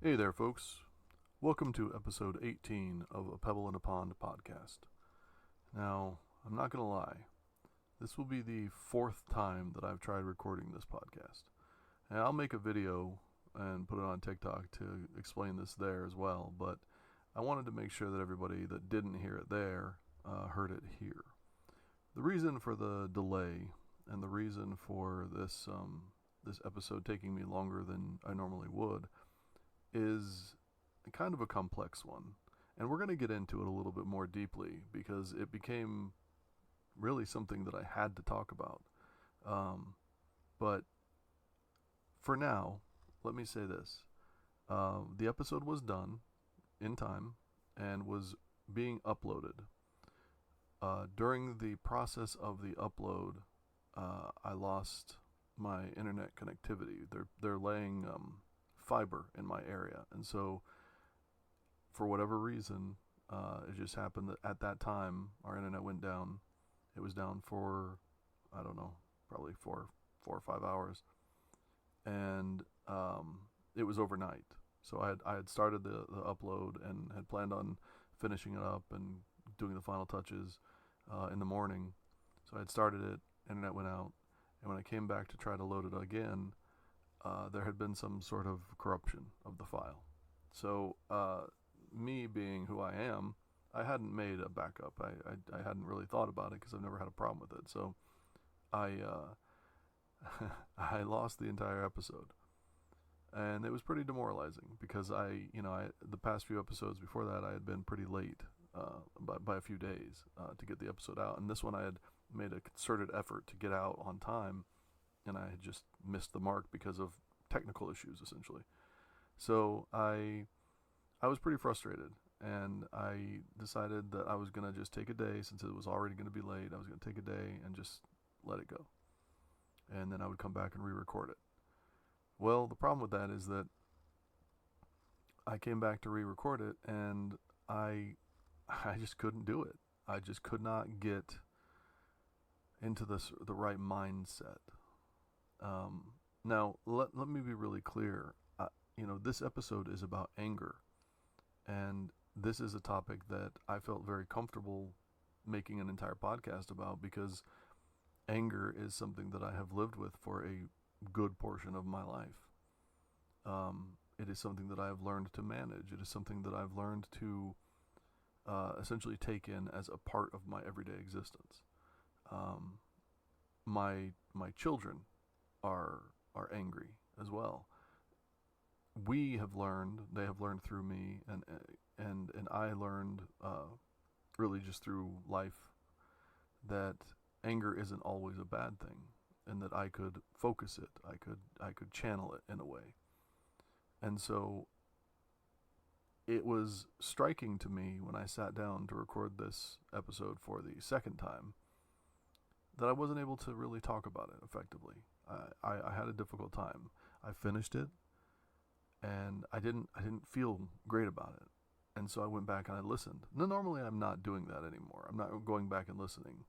Hey there, folks. Welcome to episode 18 of A Pebble in a Pond podcast. Now, I'm not going to lie, this will be the fourth time that I've tried recording this podcast. And I'll make a video and put it on TikTok to explain this there as well, but I wanted to make sure that everybody that didn't hear it there heard it here. The reason for the delay and the reason for this episode taking me longer than I normally would is kind of a complex one. And we're going to get into it a little bit more deeply because it became really something that I had to talk about. But for now, let me say this. The episode was done in time and was being uploaded. During the process of the upload, I lost my internet connectivity. They're laying fiber in my area, and so for whatever reason, it just happened that at that time our internet went down. It was down for, I don't know, probably four or 5 hours, and it was overnight. So I had started the upload and had planned on finishing it up and doing the final touches in the morning. So I had started it, internet went out, and when I came back to try to load it again, there had been some sort of corruption of the file. So me being who I am, I hadn't made a backup. I hadn't really thought about it because I've never had a problem with it. So I I lost the entire episode, and it was pretty demoralizing because the past few episodes before that I had been pretty late by a few days to get the episode out, and this one I had made a concerted effort to get out on time, and I had just missed the mark because of technical issues essentially. So I was pretty frustrated, and I decided that I was going to just take a day since it was already going to be late. I was going to take a day and just let it go. And then I would come back and re-record it. Well, the problem with that is that I came back to re-record it and I just couldn't do it. I just could not get into the right mindset. Now, let me be really clear. This episode is about anger. And this is a topic that I felt very comfortable making an entire podcast about because anger is something that I have lived with for a good portion of my life. It is something that I have learned to manage. It is something that I've learned to essentially take in as a part of my everyday existence. My children are angry as well. They have learned through me, and I learned really just through life that anger isn't always a bad thing, and that I could focus it, I could channel it in a way. And so it was striking to me when I sat down to record this episode for the second time that I wasn't able to really talk about it effectively. I had a difficult time. I finished it, and I didn't feel great about it. And so I went back and I listened. Now, normally I'm not doing that anymore. I'm not going back and listening.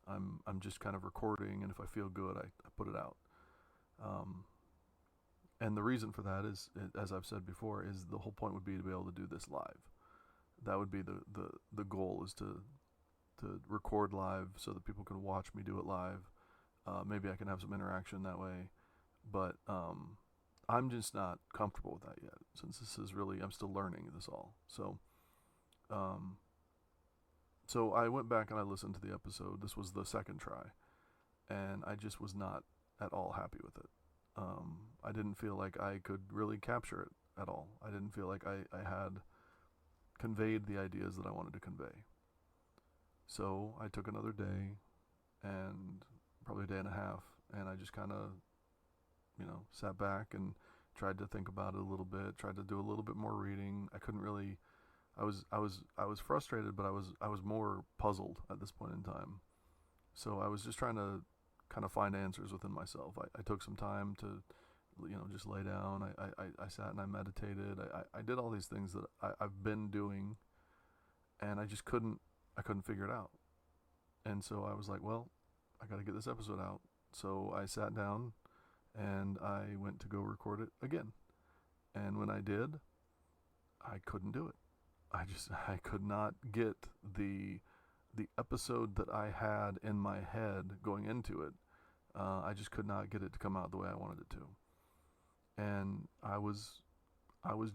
I'm just kind of recording, and if I feel good, I put it out. And the reason for that is, as I've said before, is the whole point would be to be able to do this live. That would be the goal, is to record live so that people can watch me do it live. Maybe I can have some interaction that way, but I'm just not comfortable with that yet, since this is really, I'm still learning this all. So I went back and I listened to the episode. This was the second try, and I just was not at all happy with it. I didn't feel like I could really capture it at all. I didn't feel like I had conveyed the ideas that I wanted to convey. So I took another day, and probably a day and a half, and I just kind of, sat back and tried to think about it a little bit, tried to do a little bit more reading. I couldn't really, I was frustrated, but I was more puzzled at this point in time. So I was just trying to kind of find answers within myself. I took some time to, just lay down. I sat and I meditated. I did all these things that I've been doing, and I couldn't figure it out. And so I was like, well, I got to get this episode out. So I sat down and I went to go record it again. And when I did, I couldn't do it. I could not get the episode that I had in my head going into it. I just could not get it to come out the way I wanted it to, and I was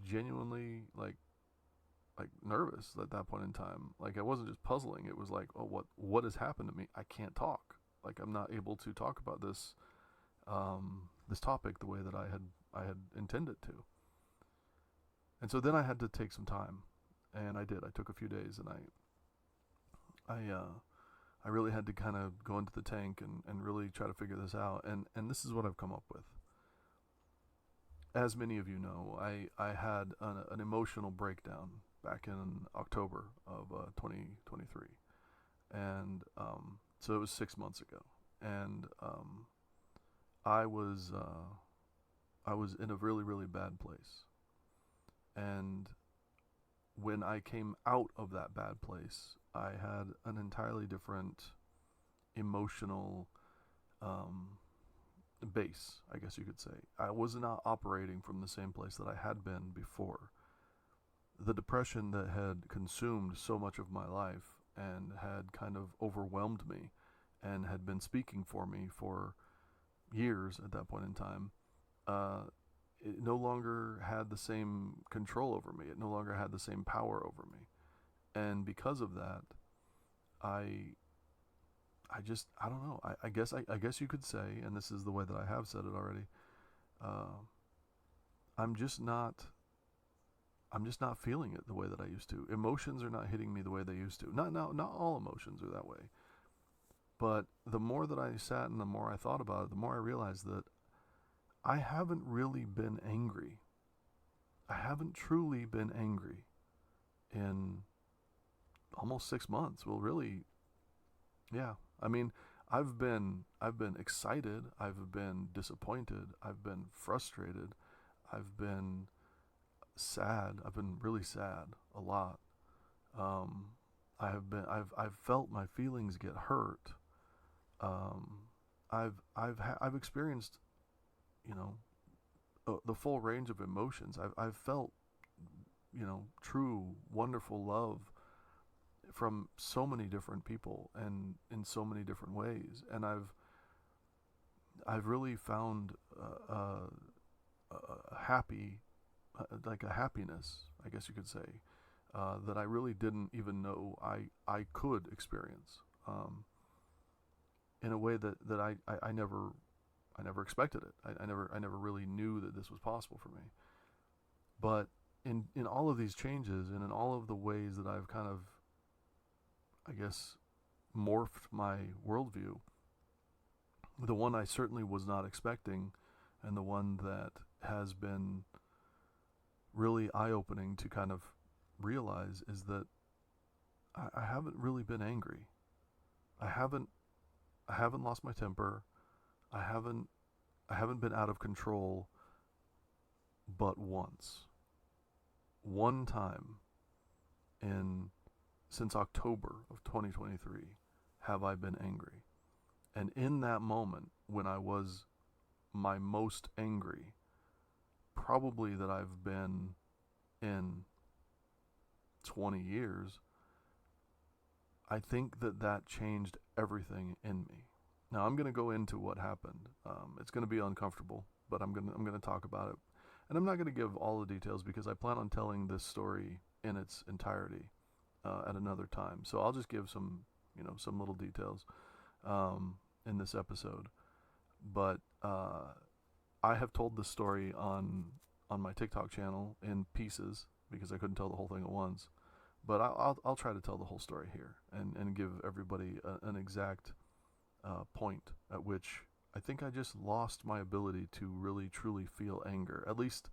genuinely like nervous at that point in time. Like, I wasn't just puzzling. It was like, oh, what has happened to me? I can't talk. Like, I'm not able to talk about this topic the way that I had intended to. And so then I had to take some time, and I did. I took a few days, and I really had to kind of go into the tank and really try to figure this out. And this is what I've come up with. As many of you know, I had an emotional breakdown back in October of 2023, and so it was 6 months ago, and I was in a really, really bad place, and when I came out of that bad place, I had an entirely different emotional base, I guess you could say. I was not operating from the same place that I had been before. The depression that had consumed so much of my life and had kind of overwhelmed me and had been speaking for me for years at that point in time, it no longer had the same control over me. It no longer had the same power over me. And because of that, I don't know. I guess you could say, and this is the way that I have said it already. I'm just not feeling it the way that I used to. Emotions are not hitting me the way they used to. Not all emotions are that way. But the more that I sat and the more I thought about it, the more I realized that I haven't really been angry. I haven't truly been angry in almost 6 months. Well, really, yeah. I mean, I've been excited. I've been disappointed. I've been frustrated. I've been sad. I've been really sad a lot. I've felt my feelings get hurt. I've experienced, you know, the full range of emotions. I've felt, you know, true, wonderful love from so many different people and in so many different ways. And I've really found a happy, like a happiness, I guess you could say, that I really didn't even know I could experience, in a way that I never expected it. I never really knew that this was possible for me. But in all of these changes and in all of the ways that I've kind of, I guess, morphed my worldview, the one I certainly was not expecting, and the one that has been really eye-opening to kind of realize, is that I haven't really been angry. I haven't lost my temper. I haven't been out of control but once. One time since October of 2023 have I been angry. And in that moment, when I was my most angry, probably that I've been in 20 years, I think that changed everything in me. Now I'm going to go into what happened. It's going to be uncomfortable, but I'm going to talk about it. And I'm not going to give all the details because I plan on telling this story in its entirety at another time. So I'll just give some little details in this episode. But I have told this story on my TikTok channel in pieces because I couldn't tell the whole thing at once. But I'll try to tell the whole story here and give everybody an exact point at which I think I just lost my ability to really truly feel anger. At least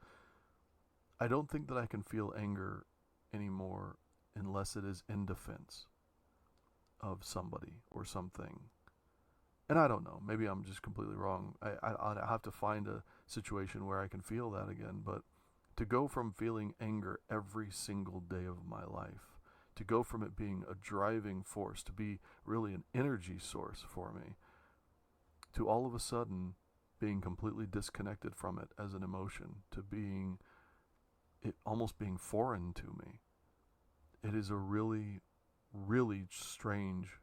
I don't think that I can feel anger anymore unless it is in defense of somebody or something. And I don't know, maybe I'm just completely wrong. I'll have to find a situation where I can feel that again. But to go from feeling anger every single day of my life, to go from it being a driving force, to be really an energy source for me, to all of a sudden being completely disconnected from it as an emotion, to being it almost being foreign to me. It is a really, really strange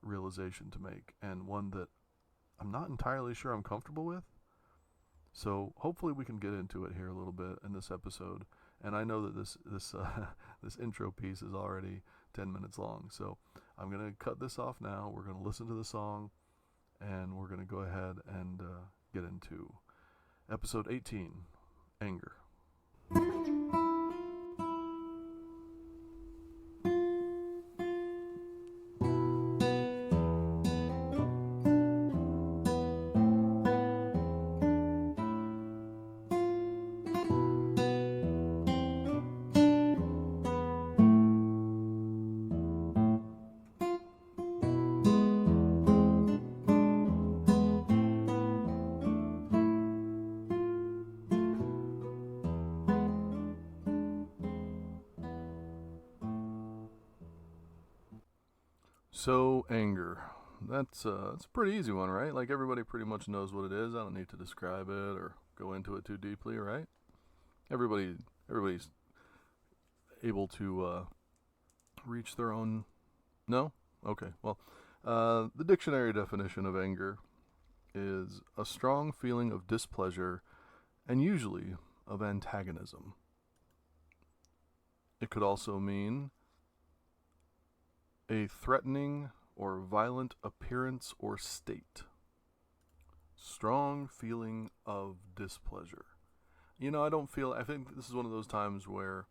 realization to make, and one that I'm not entirely sure I'm comfortable with. So hopefully we can get into it here a little bit in this episode. And I know that this intro piece is already 10 minutes long, so I'm gonna cut this off now. We're gonna listen to the song, and we're gonna go ahead and get into episode 18, Anger. So, anger. That's it's a pretty easy one, right? Like, everybody pretty much knows what it is. I don't need to describe it or go into it too deeply, right? Everybody's able to reach their own. No? Okay. Well, the dictionary definition of anger is a strong feeling of displeasure and usually of antagonism. It could also mean a threatening or violent appearance or state. Strong feeling of displeasure. I think this is one of those times where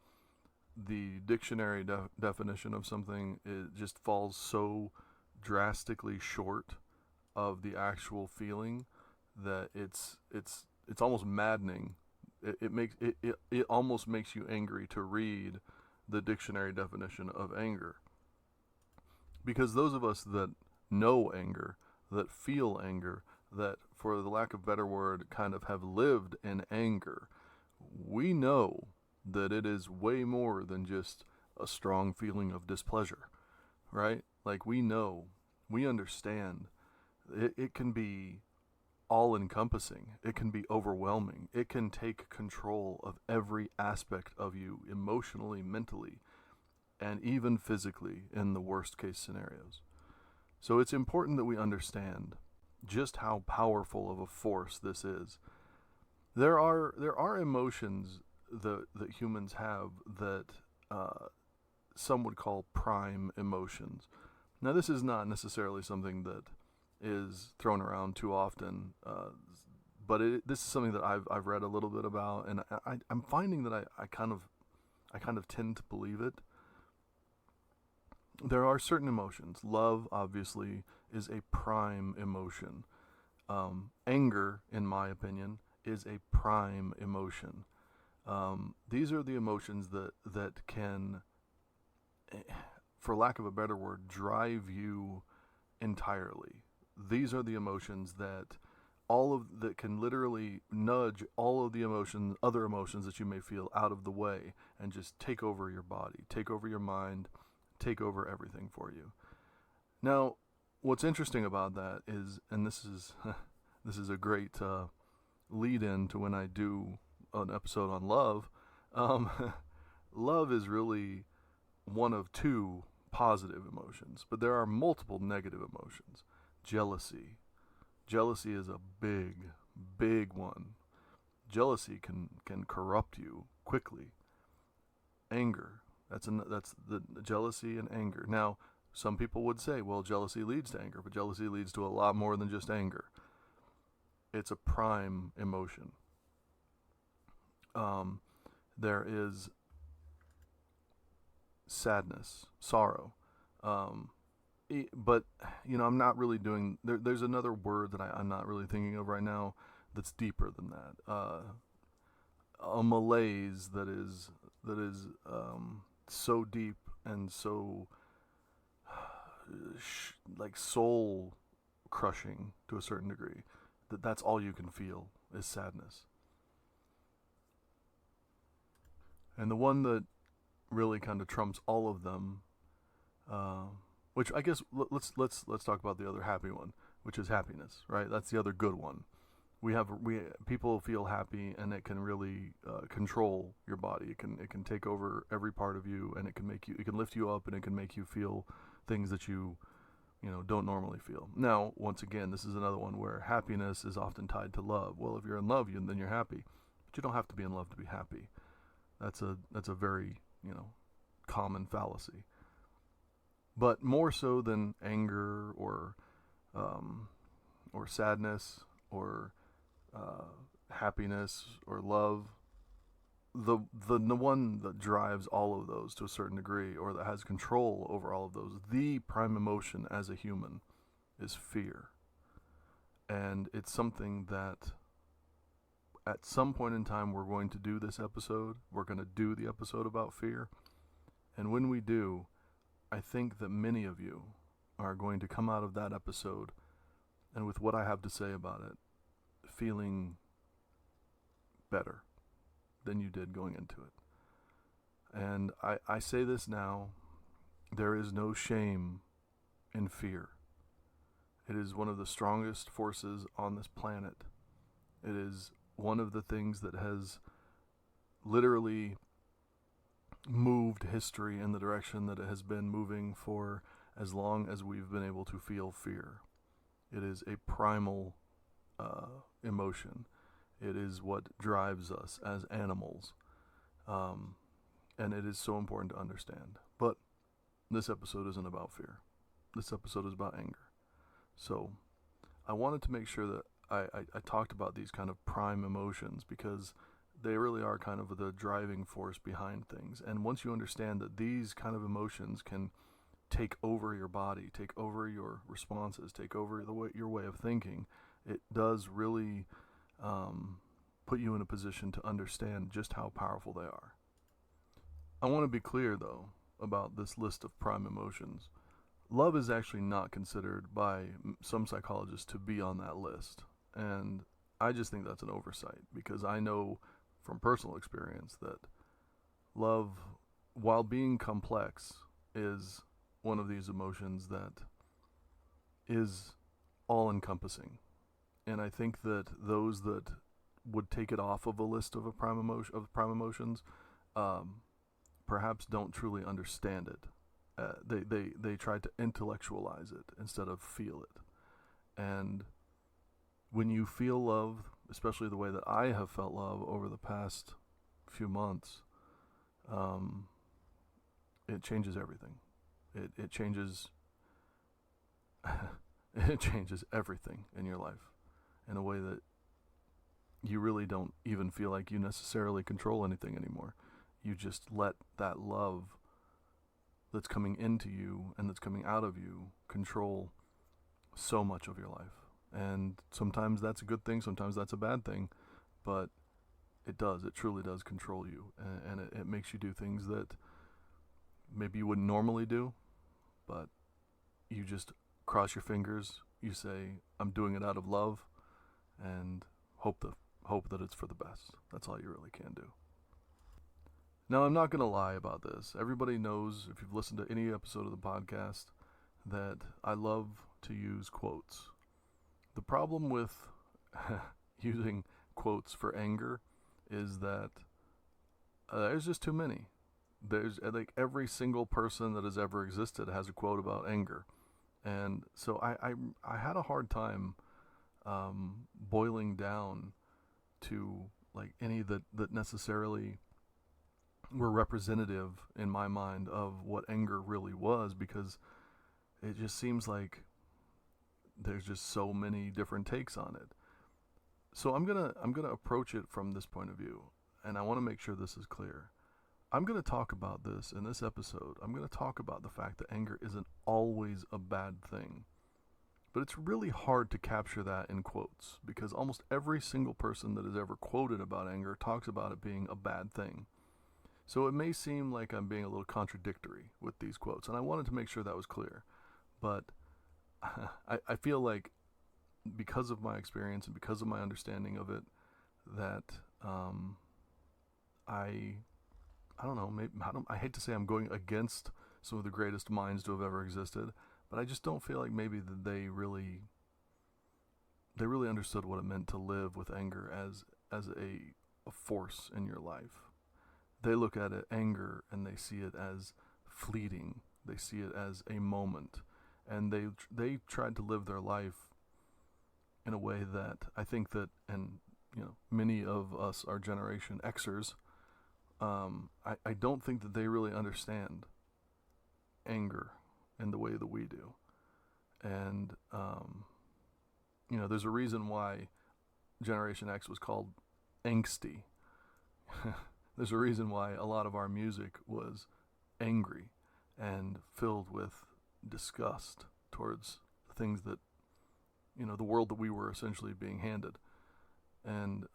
the dictionary definition of something just falls so drastically short of the actual feeling that it's almost maddening. It almost makes you angry to read the dictionary definition of anger. Because those of us that know anger, that feel anger, that, for the lack of a better word, kind of have lived in anger, we know that it is way more than just a strong feeling of displeasure, right? Like, we understand. It can be all-encompassing. It can be overwhelming. It can take control of every aspect of you, emotionally, mentally, and even physically in the worst case scenarios. So it's important that we understand just how powerful of a force this is. There are emotions that humans have that some would call prime emotions. Now, this is not necessarily something that is thrown around too often, but this is something that I've read a little bit about, and I'm finding that I kind of tend to believe it. There are certain emotions. Love, obviously, is a prime emotion. Anger, in my opinion, is a prime emotion. These are the emotions that can, for lack of a better word, drive you entirely. These are the emotions that can literally nudge all of the other emotions that you may feel out of the way and just take over your body, take over your mind, take over everything for you. Now, what's interesting about that is, and this is a great lead-in to when I do an episode on love. Love is really one of two positive emotions, but there are multiple negative emotions. Jealousy is a big one. Jealousy can corrupt you quickly. Anger. That's the jealousy and anger. Now, some people would say, well, jealousy leads to anger, but jealousy leads to a lot more than just anger. It's a prime emotion. There is sadness, sorrow. But, I'm not really doing... There's another word that I'm not really thinking of right now that's deeper than that. A malaise that is so deep and so like soul crushing to a certain degree that's all you can feel is sadness. And the one that really kind of trumps all of them, which I guess let's talk about the other happy one, which is happiness, right? That's the other good one, we people feel happy, and it can really control your body. It can take over every part of you, and it can lift you up, and it can make you feel things that you don't normally feel. Now, once again, this is another one where happiness is often tied to love. Well, if you're in love, then you're happy, but you don't have to be in love to be happy. That's a very common fallacy. But more so than anger or sadness or happiness or love, the one that drives all of those to a certain degree, or that has control over all of those, the prime emotion as a human, is fear. And it's something that at some point in time we're going to do this episode. We're going to do the episode about fear. And when we do, I think that many of you are going to come out of that episode, and with what I have to say about it, feeling better than you did going into it. And I say this now, there is no shame in fear. It is one of the strongest forces on this planet. It is one of the things that has literally moved history in the direction that it has been moving for as long as we've been able to feel fear. It is a primal emotion. It is what drives us as animals. And it is so important to understand. But this episode isn't about fear. This episode is about anger. So I wanted to make sure that I talked about these kind of prime emotions, because they really are kind of the driving force behind things. And once you understand that these kind of emotions can take over your body, take over your responses, take over your way of thinking, it does really put you in a position to understand just how powerful they are. I want to be clear, though, about this list of prime emotions. Love is actually not considered by some psychologists to be on that list. And I just think that's an oversight, because I know from personal experience that love, while being complex, is one of these emotions that is all-encompassing. And I think that those that would take it off of a list of prime emotions perhaps don't truly understand it. They try to intellectualize it instead of feel it. And when you feel love, especially the way that I have felt love over the past few months, it changes everything. It changes it changes everything in your life in a way that you really don't even feel like you necessarily control anything anymore. You just let that love that's coming into you and that's coming out of you control so much of your life. And sometimes that's a good thing, sometimes that's a bad thing, but it truly does control you. And it makes you do things that maybe you wouldn't normally do, but you just cross your fingers, you say, I'm doing it out of love, and hope that it's for the best. That's all you really can do. Now, I'm not going to lie about this. Everybody knows, if you've listened to any episode of the podcast, that I love to use quotes. The problem with using quotes for anger is that there's just too many. There's like every single person that has ever existed has a quote about anger. And so I had a hard time boiling down to like any that necessarily were representative in my mind of what anger really was, because it just seems like there's just so many different takes on it. So I'm gonna approach it from this point of view, and I want to make sure this is clear. I'm going to talk about this in this episode. I'm going to talk about the fact that anger isn't always a bad thing. But it's really hard to capture that in quotes, because almost every single person that has ever quoted about anger talks about it being a bad thing. So it may seem like I'm being a little contradictory with these quotes, and I wanted to make sure that was clear. But I feel like because of my experience and because of my understanding of it, that I don't know, maybe, I hate to say I'm going against some of the greatest minds to have ever existed, but I just don't feel like maybe that they really they really understood what it meant to live with anger as a force in your life. They look at it, anger, and they see it as fleeting. They see it as a moment, and they tried to live their life in a way that I think that, and many of us are Generation Xers. I don't think that they really understand anger in the way that we do, and there's a reason why Generation X was called angsty. There's a reason why a lot of our music was angry and filled with disgust towards the things that, the world that we were essentially being handed. And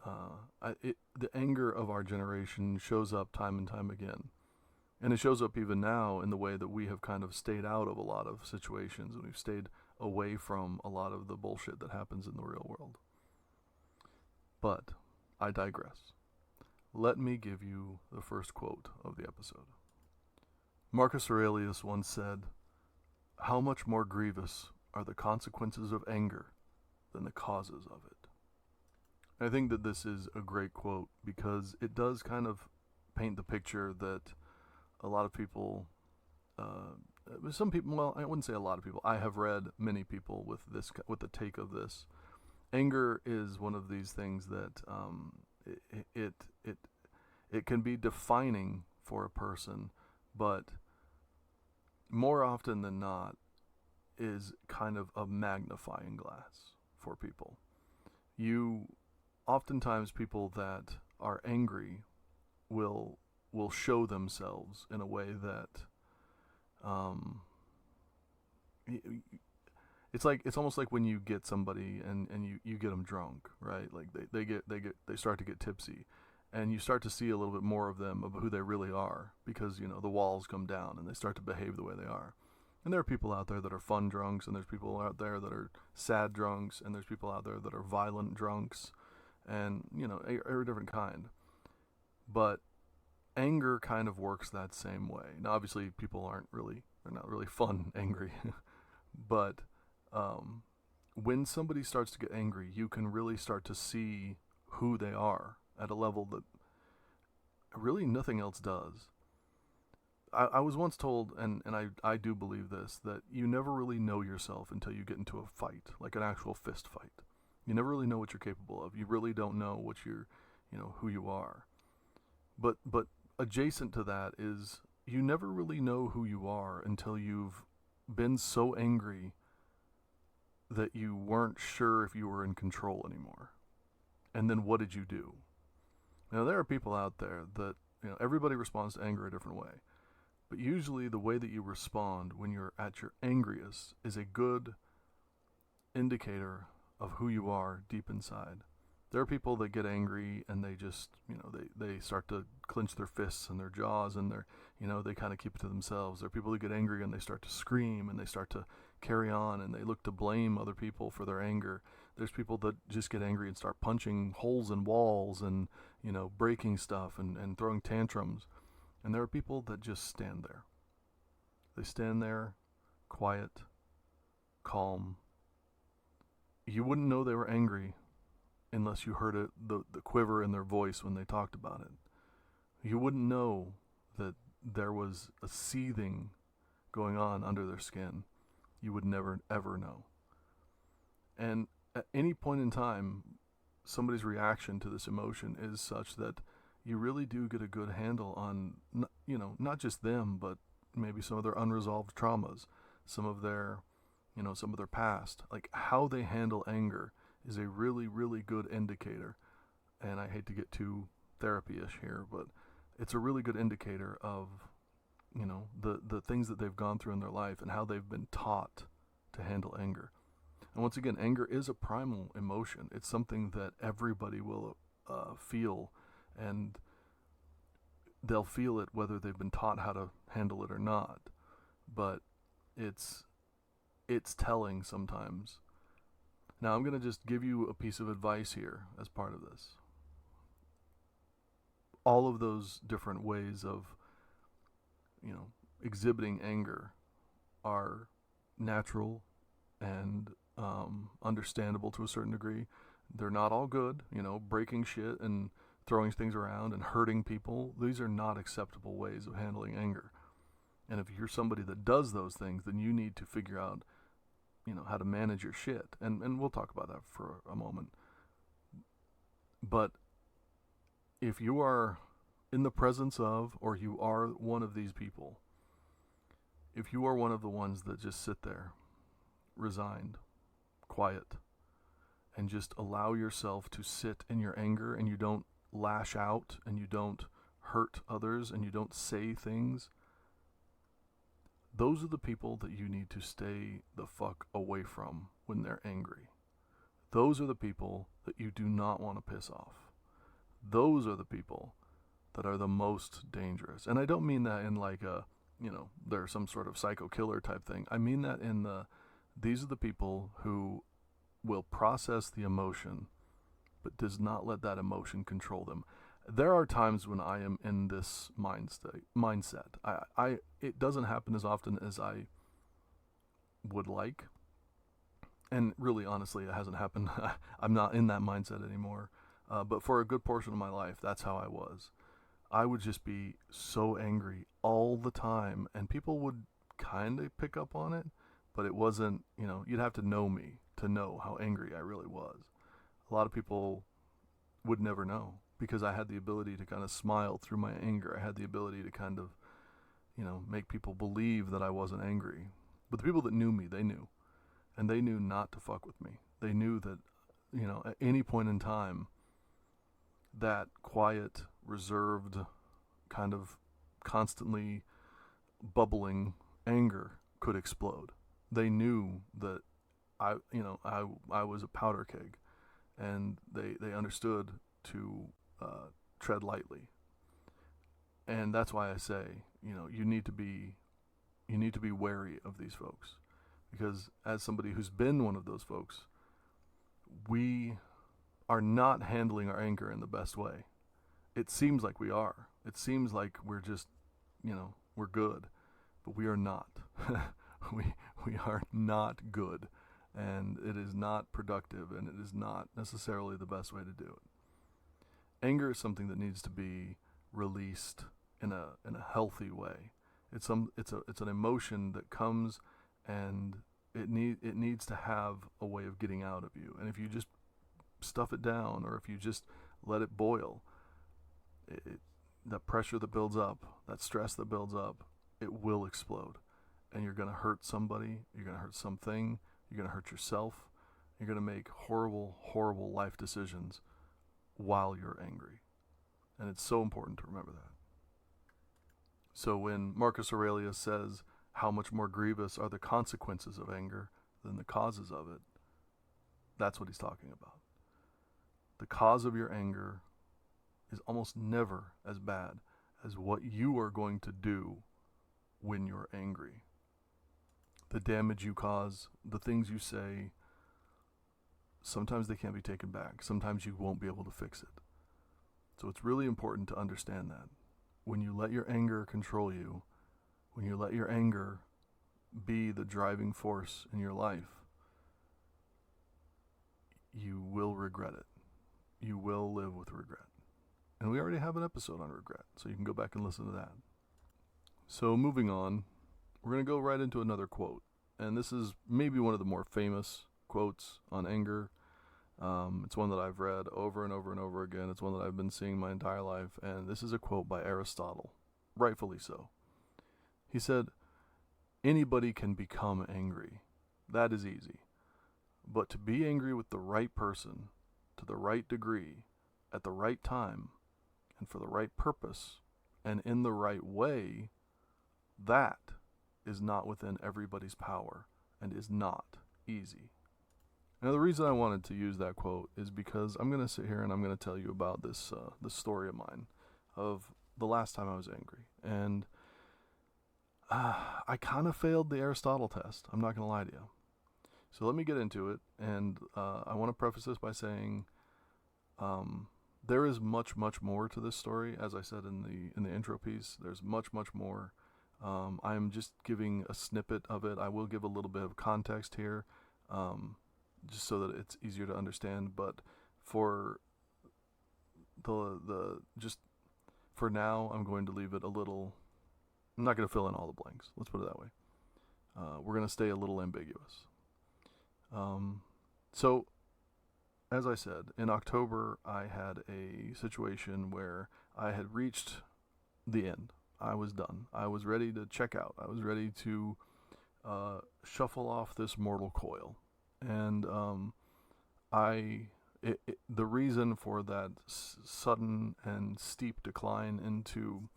the anger of our generation shows up time and time again. And it shows up even now in the way that we have kind of stayed out of a lot of situations, and we've stayed away from a lot of the bullshit that happens in the real world. But I digress. Let me give you the first quote of the episode. Marcus Aurelius once said, "How much more grievous are the consequences of anger than the causes of it." And I think that this is a great quote because it does kind of paint the picture that a lot of people, some people, well, I wouldn't say a lot of people. I have read many people with the take of this. Anger is one of these things that it can be defining for a person, but more often than not is kind of a magnifying glass for people. Oftentimes people that are angry will show themselves in a way that it's almost like when you get somebody and you get them drunk, right? Like they start to get tipsy, and you start to see a little bit more of them, of who they really are, because the walls come down and they start to behave the way they are. And there are people out there that are fun drunks, and there's people out there that are sad drunks, and there's people out there that are violent drunks, and every different kind. But anger kind of works that same way. Now, obviously, people they're not really fun angry, but when somebody starts to get angry, you can really start to see who they are at a level that really nothing else does. I was once told, and I do believe this, that you never really know yourself until you get into a fight, like an actual fist fight. You never really know what you're capable of. You really don't know what who you are. But adjacent to that is you never really know who you are until you've been so angry that you weren't sure if you were in control anymore. And then what did you do? Now, there are people out there that, everybody responds to anger a different way. But usually the way that you respond when you're at your angriest is a good indicator of who you are deep inside. There are people that get angry and they just, they start to clench their fists and their jaws, and they kind of keep it to themselves. There are people that get angry and they start to scream and they start to carry on and they look to blame other people for their anger. There's people that just get angry and start punching holes in walls and, breaking stuff and throwing tantrums. And there are people that just stand there. They stand there, quiet, calm. You wouldn't know they were angry unless you heard it, the quiver in their voice when they talked about it. You wouldn't know that there was a seething going on under their skin. You would never, ever know. And at any point in time, somebody's reaction to this emotion is such that you really do get a good handle on, not just them, but maybe some of their unresolved traumas, some of their past. Like, how they handle anger is a really, really good indicator. And I hate to get too therapy-ish here, but it's a really good indicator of, the things that they've gone through in their life and how they've been taught to handle anger. And once again, anger is a primal emotion. It's something that everybody will feel, and they'll feel it whether they've been taught how to handle it or not. But it's telling sometimes. Now, I'm going to just give you a piece of advice here as part of this. All of those different ways of, exhibiting anger are natural and understandable to a certain degree. They're not all good, breaking shit and throwing things around and hurting people. These are not acceptable ways of handling anger. And if you're somebody that does those things, then you need to figure out, how to manage your shit. And we'll talk about that for a moment. But if you are in the presence of, or you are one of these people, if you are one of the ones that just sit there, resigned, quiet, and just allow yourself to sit in your anger, and you don't lash out, and you don't hurt others, and you don't say things, those are the people that you need to stay the fuck away from when they're angry. Those are the people that you do not want to piss off. Those are the people that are the most dangerous. And I don't mean that in like a, they're some sort of psycho killer type thing. I mean that in these are the people who will process the emotion, but does not let that emotion control them. There are times when I am in this mindset. It doesn't happen as often as I would like. And really, honestly, it hasn't happened. I'm not in that mindset anymore. But for a good portion of my life, that's how I was. I would just be so angry all the time, and people would kind of pick up on it, but it wasn't, you'd have to know me to know how angry I really was. A lot of people would never know, because I had the ability to kind of smile through my anger. I had the ability to kind of, make people believe that I wasn't angry. But the people that knew me, they knew. And they knew not to fuck with me. They knew that, at any point in time, that quiet, reserved, kind of constantly bubbling anger could explode. They knew that I was a powder keg, and they understood to tread lightly. And that's why I say, you need to be wary of these folks, because as somebody who's been one of those folks, we are not handling our anger in the best way. It seems like we are. It seems like we're just, we're good, but we are not. we are not good, and it is not productive, and it is not necessarily the best way to do it. Anger is something that needs to be released in a healthy way. It's an emotion that comes, and it needs to have a way of getting out of you. And if you just stuff it down, or if you just let it boil, that pressure that builds up, that stress that builds up, it will explode. And you're going to hurt somebody, you're going to hurt something, you're going to hurt yourself, you're going to make horrible, horrible life decisions while you're angry. And it's so important to remember that. So when Marcus Aurelius says, how much more grievous are the consequences of anger than the causes of it, that's what he's talking about. The cause of your anger is almost never as bad as what you are going to do when you're angry. The damage you cause, the things you say, sometimes they can't be taken back. Sometimes you won't be able to fix it. So it's really important to understand that. When you let your anger control you, when you let your anger be the driving force in your life, you will regret it. You will live with regret. And we already have an episode on regret, so you can go back and listen to that. So moving on, we're going to go right into another quote. And this is maybe one of the more famous quotes on anger. It's one that I've read over and over and over again. It's one that I've been seeing my entire life. And this is a quote by Aristotle, rightfully so. He said, "Anybody can become angry. That is easy. But to be angry with the right person, to the right degree, at the right time, and for the right purpose, and in the right way, that is not within everybody's power and is not easy." Now, the reason I wanted to use that quote is because I'm going to sit here and I'm going to tell you about this story of mine of the last time I was angry. And I kind of failed the Aristotle test. I'm not going to lie to you. So let me get into it. And I want to preface this by saying there is much, much more to this story. As I said in the intro piece, there's much, much more. I'm just giving a snippet of it. I will give a little bit of context here. just so that it's easier to understand. But for the just for now, I'm going to leave it a little. I'm not going to fill in all the blanks. Let's put it that way. We're going to stay a little ambiguous. So, as I said, in October, I had a situation where I had reached the end. I was done. I was ready to check out. I was ready to shuffle off this mortal coil. And the reason for that sudden and steep decline into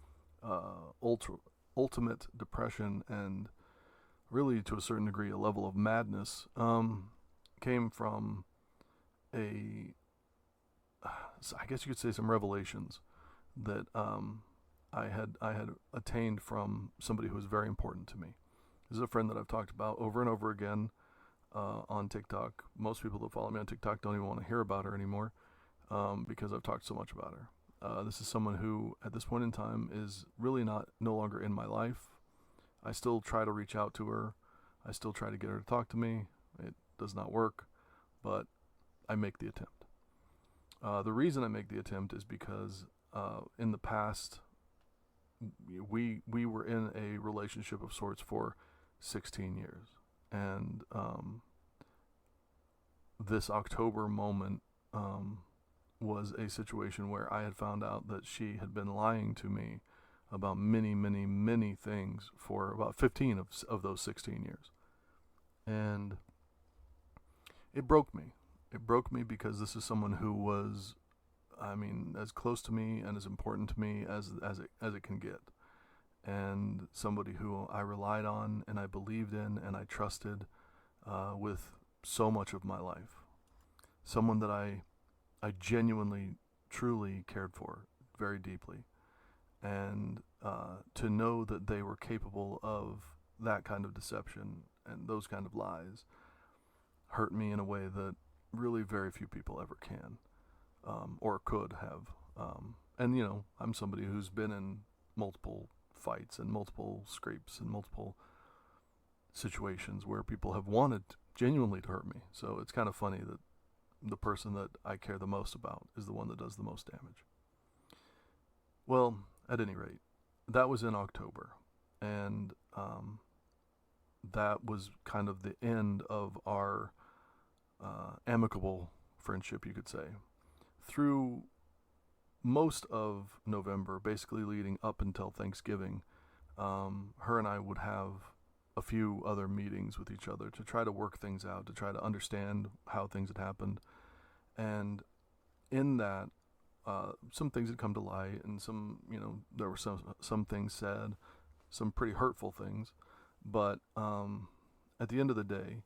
ultimate depression and really, to a certain degree, a level of madness came from I guess you could say, some revelations that I had attained from somebody who was very important to me. This is a friend that I've talked about over and over again on TikTok. Most people that follow me on TikTok don't even want to hear about her anymore because I've talked so much about her. This is someone who, at this point in time, is really no longer in my life. I still try to reach out to her. I still try to get her to talk to me. It does not work, but I make the attempt. The reason I make the attempt is because in the past, we were in a relationship of sorts for 16 years. And this October moment was a situation where I had found out that she had been lying to me about many, many, many things for about 15 of those 16 years. And it broke me. It broke me because this is someone who was, as close to me and as important to me as it can get. And somebody who I relied on and I believed in and I trusted with so much of my life. Someone that I genuinely, truly cared for very deeply. And to know that they were capable of that kind of deception and those kind of lies hurt me in a way that really very few people ever can or could have. And I'm somebody who's been in multiple fights and multiple scrapes and multiple situations where people have wanted genuinely to hurt me. So it's kind of funny that the person that I care the most about is the one that does the most damage. Well, at any rate, that was in October, and that was kind of the end of our amicable friendship, you could say. Through most of November, basically leading up until Thanksgiving, her and I would have a few other meetings with each other to try to work things out, to try to understand how things had happened. And in that, some things had come to light, and there were some things said, some pretty hurtful things. But at the end of the day,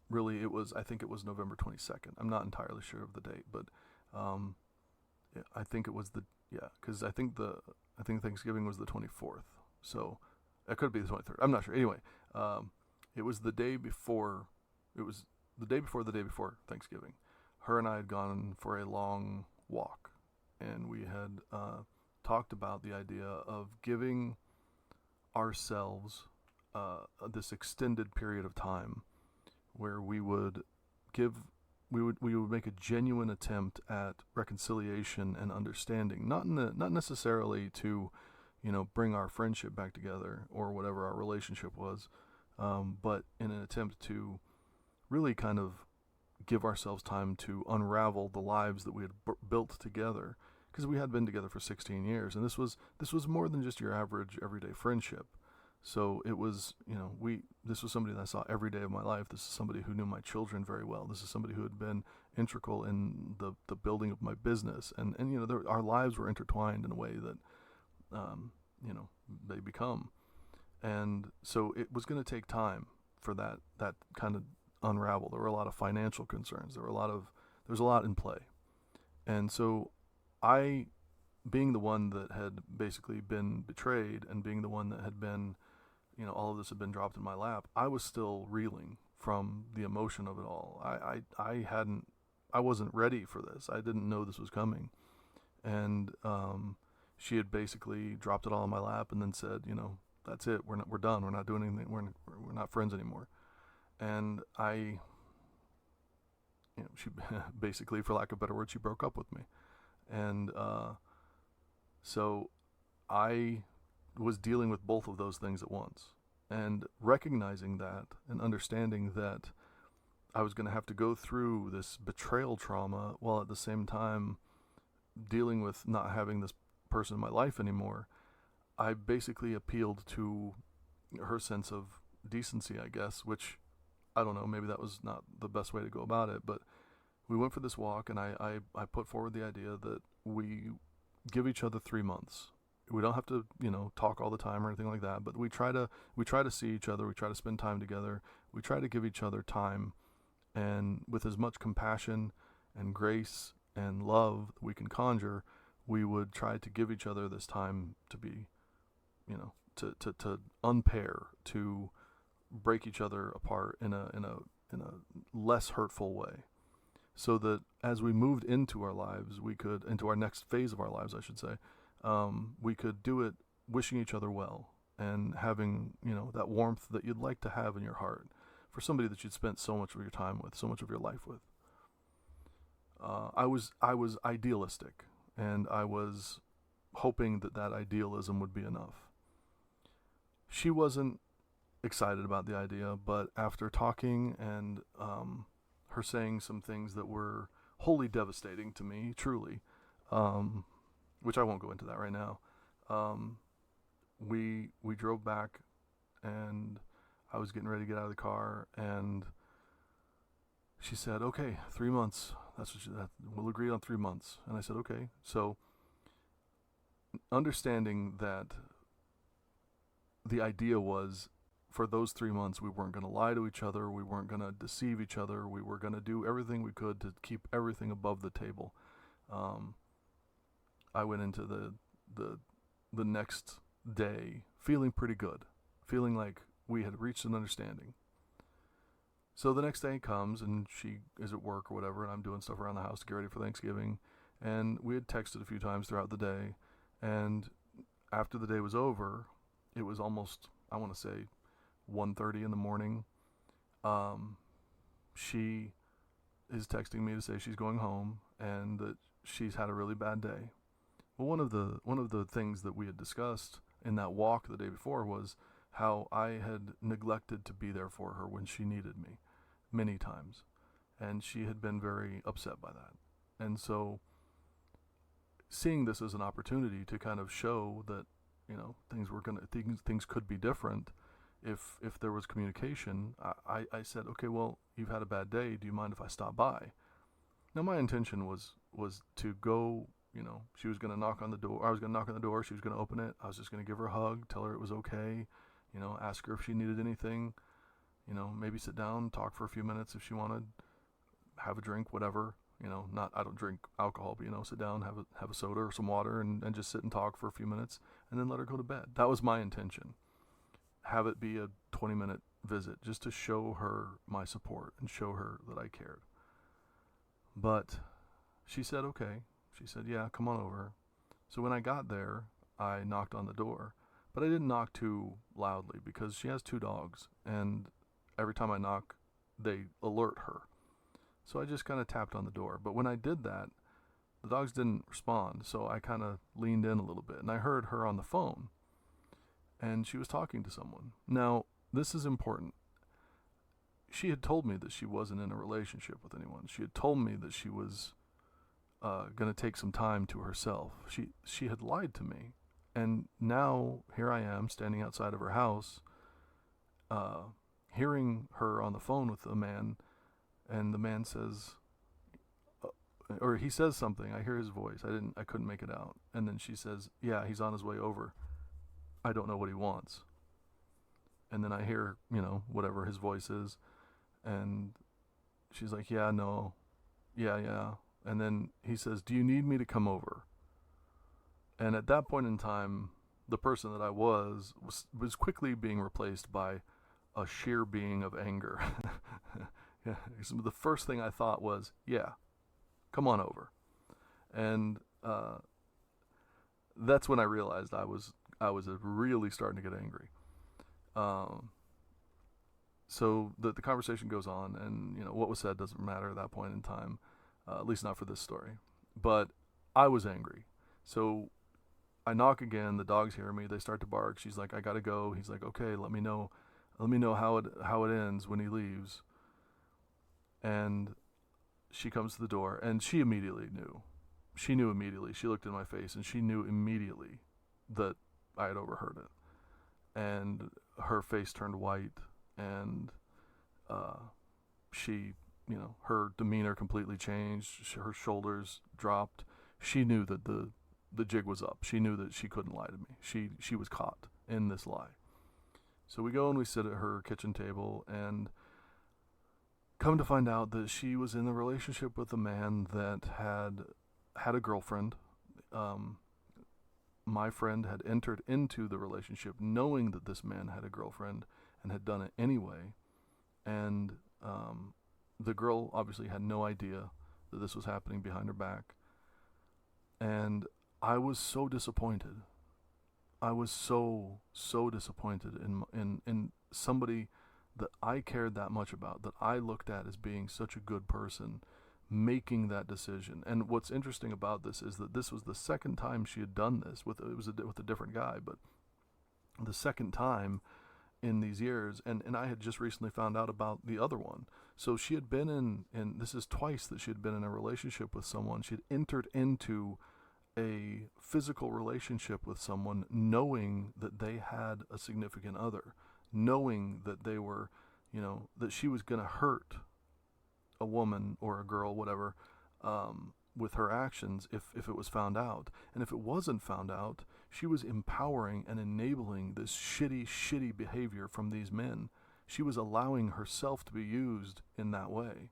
really, I think it was November 22nd. I'm not entirely sure of the date, but I think it was because I think Thanksgiving was the 24th, so it could be the 23rd. I'm not sure. Anyway, it was the day before. It was the day before Thanksgiving. Her and I had gone for a long walk, and we had talked about the idea of giving ourselves this extended period of time where we would make a genuine attempt at reconciliation and understanding, not necessarily to bring our friendship back together or whatever our relationship was, but in an attempt to really kind of give ourselves time to unravel the lives that we had built together, because we had been together for 16 years, and this was more than just your average everyday friendship. So it was, this was somebody that I saw every day of my life. This is somebody who knew my children very well. This is somebody who had been integral in the building of my business. And our lives were intertwined in a way that, they become. And so it was going to take time for that kind of unravel. There were a lot of financial concerns. There was a lot in play. And so I, being the one that had basically been betrayed and being the one that had been, all of this had been dropped in my lap, I was still reeling from the emotion of it all. I wasn't ready for this. I didn't know this was coming. And she had basically dropped it all in my lap and then said, that's it. We're done. We're not doing anything. We're not friends anymore. And I she basically, for lack of a better word, she broke up with me. And so I was dealing with both of those things at once. And recognizing that and understanding that I was going to have to go through this betrayal trauma while at the same time dealing with not having this person in my life anymore, I basically appealed to her sense of decency, I guess, which I don't know, maybe that was not the best way to go about it, but we went for this walk, and I put forward the idea that we give each other 3 months. We don't have to, talk all the time or anything like that, but we try to see each other, we try to spend time together, we try to give each other time, and with as much compassion and grace and love that we can conjure, we would try to give each other this time to be, to unpair, to break each other apart in a less hurtful way, so that as we moved into our lives, into our next phase of our lives, I should say, we could do it wishing each other well and having, that warmth that you'd like to have in your heart for somebody that you'd spent so much of your time with, so much of your life with. I was idealistic, and I was hoping that idealism would be enough. She wasn't excited about the idea, but after talking and her saying some things that were wholly devastating to me, truly, which I won't go into that right now, we drove back, and I was getting ready to get out of the car, and she said, "Okay, 3 months. We'll agree on 3 months." And I said, "Okay." So, understanding that the idea was, for those 3 months, we weren't going to lie to each other, we weren't going to deceive each other, we were going to do everything we could to keep everything above the table. I went into the next day feeling pretty good, feeling like we had reached an understanding. So the next day comes, and she is at work or whatever, and I'm doing stuff around the house to get ready for Thanksgiving, and we had texted a few times throughout the day, and after the day was over, it was almost, I want to say, 1:30 in the morning. She is texting me to say she's going home and that she's had a really bad day. Well, one of the things that we had discussed in that walk the day before was how I had neglected to be there for her when she needed me many times, and she had been very upset by that. And so, seeing this as an opportunity to kind of show that, things could be different if there was communication, I said, "Okay, well, you've had a bad day. Do you mind if I stop by?" Now, my intention was to go. She was going to knock on the door. I was going to knock on the door. She was going to open it. I was just going to give her a hug, tell her it was okay, ask her if she needed anything, maybe sit down, talk for a few minutes if she wanted, have a drink, whatever. I don't drink alcohol, but, sit down, have a soda or some water, and just sit and talk for a few minutes, and then let her go to bed. That was my intention. Have it be a 20-minute visit, just to show her my support and show her that I cared. But she said, okay. She said, "Yeah, come on over." So when I got there, I knocked on the door, but I didn't knock too loudly because she has 2 dogs, and every time I knock, they alert her. So I just kind of tapped on the door. But when I did that, the dogs didn't respond, so I kind of leaned in a little bit, and I heard her on the phone, and she was talking to someone. Now, this is important. She had told me that she wasn't in a relationship with anyone. She had told me that she was going to take some time to herself. She had lied to me, and now here I am standing outside of her house, hearing her on the phone with a man, and the man says, or he says something. I hear his voice. I couldn't make it out. And then she says, "Yeah, he's on his way over. I don't know what he wants." And then I hear, whatever his voice is, and she's like, "Yeah, no, yeah." And then he says, "Do you need me to come over?" And at that point in time, the person that I was quickly being replaced by a sheer being of anger. Yeah, so the first thing I thought was, "Yeah, come on over." And that's when I realized I was really starting to get angry. So the conversation goes on, and what was said doesn't matter at that point in time, at least not for this story. But I was angry. So I knock again. The dogs hear me. They start to bark. She's like, "I gotta go." He's like, "Okay, let me know how it ends when he leaves." And she comes to the door, and she immediately knew. She knew immediately. She looked in my face, and she knew immediately that I had overheard it. And her face turned white, and she, her demeanor completely changed. Her shoulders dropped. She knew that the jig was up. She knew that she couldn't lie to me. She was caught in this lie. So we go and we sit at her kitchen table, and come to find out that she was in a relationship with a man that had a girlfriend. My friend had entered into the relationship knowing that this man had a girlfriend and had done it anyway. And the girl obviously had no idea that this was happening behind her back. And I was so disappointed. I was so disappointed in somebody that I cared that much about, that I looked at as being such a good person, making that decision. And what's interesting about this is that this was the second time she had done this with a different guy, but the second time in these years, and I had just recently found out about the other one. So she had been in this is twice that she had been in a relationship with someone. She had entered into a physical relationship with someone knowing that they had a significant other, knowing that they were, that she was going to hurt a woman or a girl, whatever, with her actions if it was found out. And if it wasn't found out, she was empowering and enabling this shitty behavior from these men. She was allowing herself to be used in that way.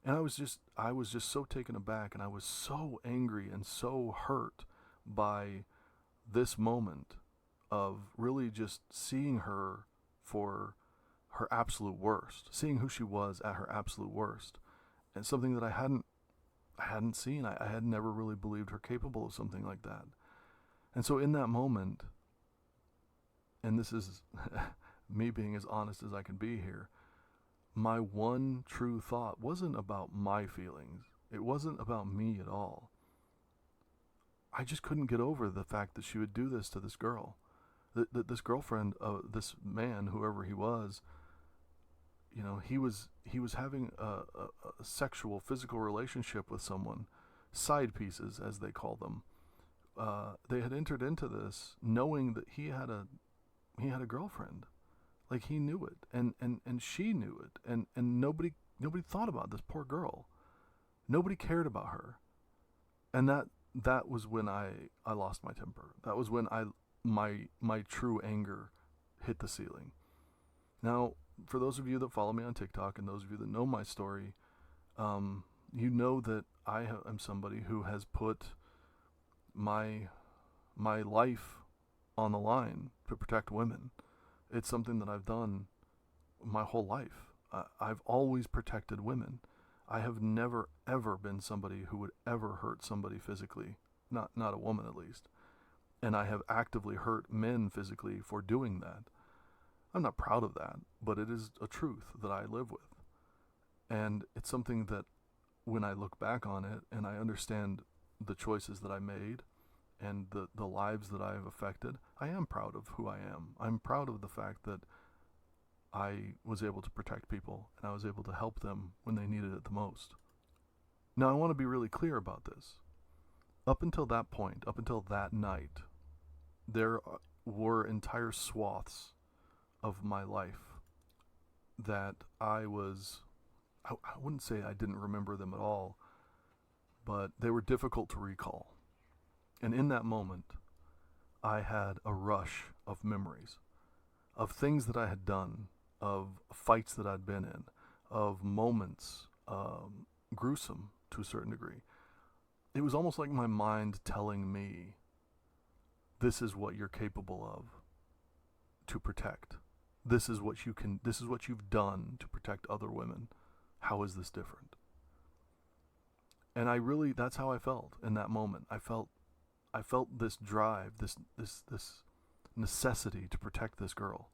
And I was just so taken aback, and I was so angry and so hurt by this moment of really just seeing her for her absolute worst, seeing who she was at her absolute worst, and something that I hadn't seen. I had never really believed her capable of something like that. And so in that moment, and this is me being as honest as I can be here, my one true thought wasn't about my feelings. It wasn't about me at all. I just couldn't get over the fact that she would do this to this girl. That this girlfriend, this man, whoever he was, he was having a sexual, physical relationship with someone, side pieces as they call them. They had entered into this knowing that he had a girlfriend. Like, he knew it, and she knew it, and nobody thought about this poor girl. Nobody cared about her. And that was when I lost my temper. That was when my true anger hit the ceiling. Now, for those of you that follow me on TikTok and those of you that know my story, you know that I am somebody who has put my life on the line to protect women. It's something that I've done my whole life. I've always protected women. I have never, ever been somebody who would ever hurt somebody physically, not a woman at least. And I have actively hurt men physically for doing that. I'm not proud of that, but it is a truth that I live with. And it's something that when I look back on it and I understand the choices that I made and the lives that I have affected, I am proud of who I am. I'm proud of the fact that I was able to protect people and I was able to help them when they needed it the most. Now, I want to be really clear about this. Up until that point, up until that night, there were entire swaths of my life that I wouldn't say I didn't remember them at all, but they were difficult to recall. And in that moment, I had a rush of memories of things that I had done, of fights that I'd been in, of moments, gruesome to a certain degree. It was almost like my mind telling me, this is what you're capable of to protect. This is what you've done to protect other women. How is this different? And that's how I felt in that moment. I felt this drive, this necessity to protect this girl.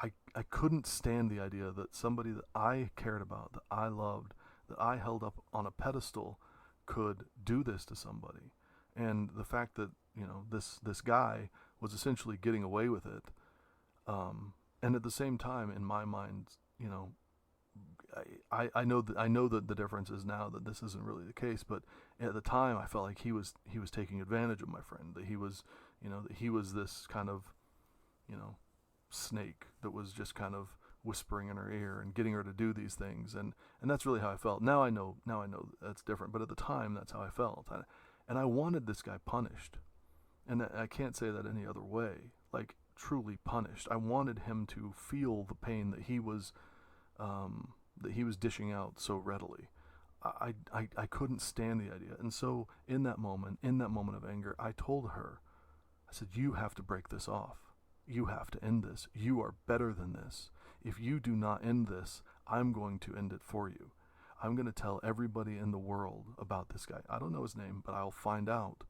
I couldn't stand the idea that somebody that I cared about, that I loved, that I held up on a pedestal could do this to somebody. And the fact that, this guy was essentially getting away with it. And at the same time, in my mind, I know that the difference is now that this isn't really the case, but at the time I felt like he was taking advantage of my friend, that he was this kind of, snake that was just kind of whispering in her ear and getting her to do these things, and that's really how I felt. Now I know that's different, but at the time that's how I felt, and I wanted this guy punished, and I can't say that any other way, like truly punished. I wanted him to feel the pain that he was dishing out so readily. I couldn't stand the idea, and so in that moment of anger, I told her, I said, you have to break this off. You have to end this. You are better than this. If you do not end this, I'm going to end it for you. I'm going to tell everybody in the world about this guy. I don't know his name, but I'll find out.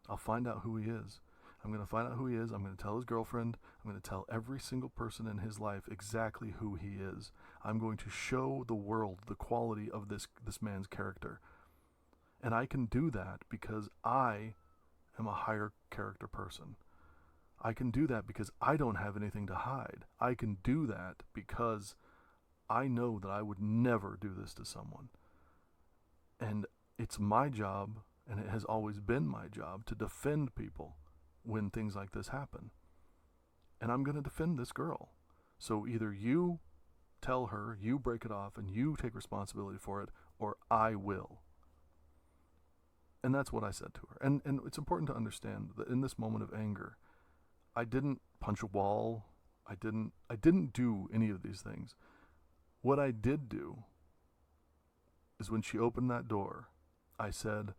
I'll find out who he is. I'm going to find out who he is. I'm going to tell his girlfriend. I'm going to tell every single person in his life exactly who he is. I'm going to show the world the quality of this man's character. And I can do that because I am a higher character person. I can do that because I don't have anything to hide. I can do that because I know that I would never do this to someone. And it's my job, and it has always been my job, to defend people when things like this happen. And I'm going to defend this girl. So either you tell her, you break it off, and you take responsibility for it, or I will. And that's what I said to her. And it's important to understand that in this moment of anger, I didn't punch a wall. I didn't do any of these things. What I did do is when she opened that door, I said,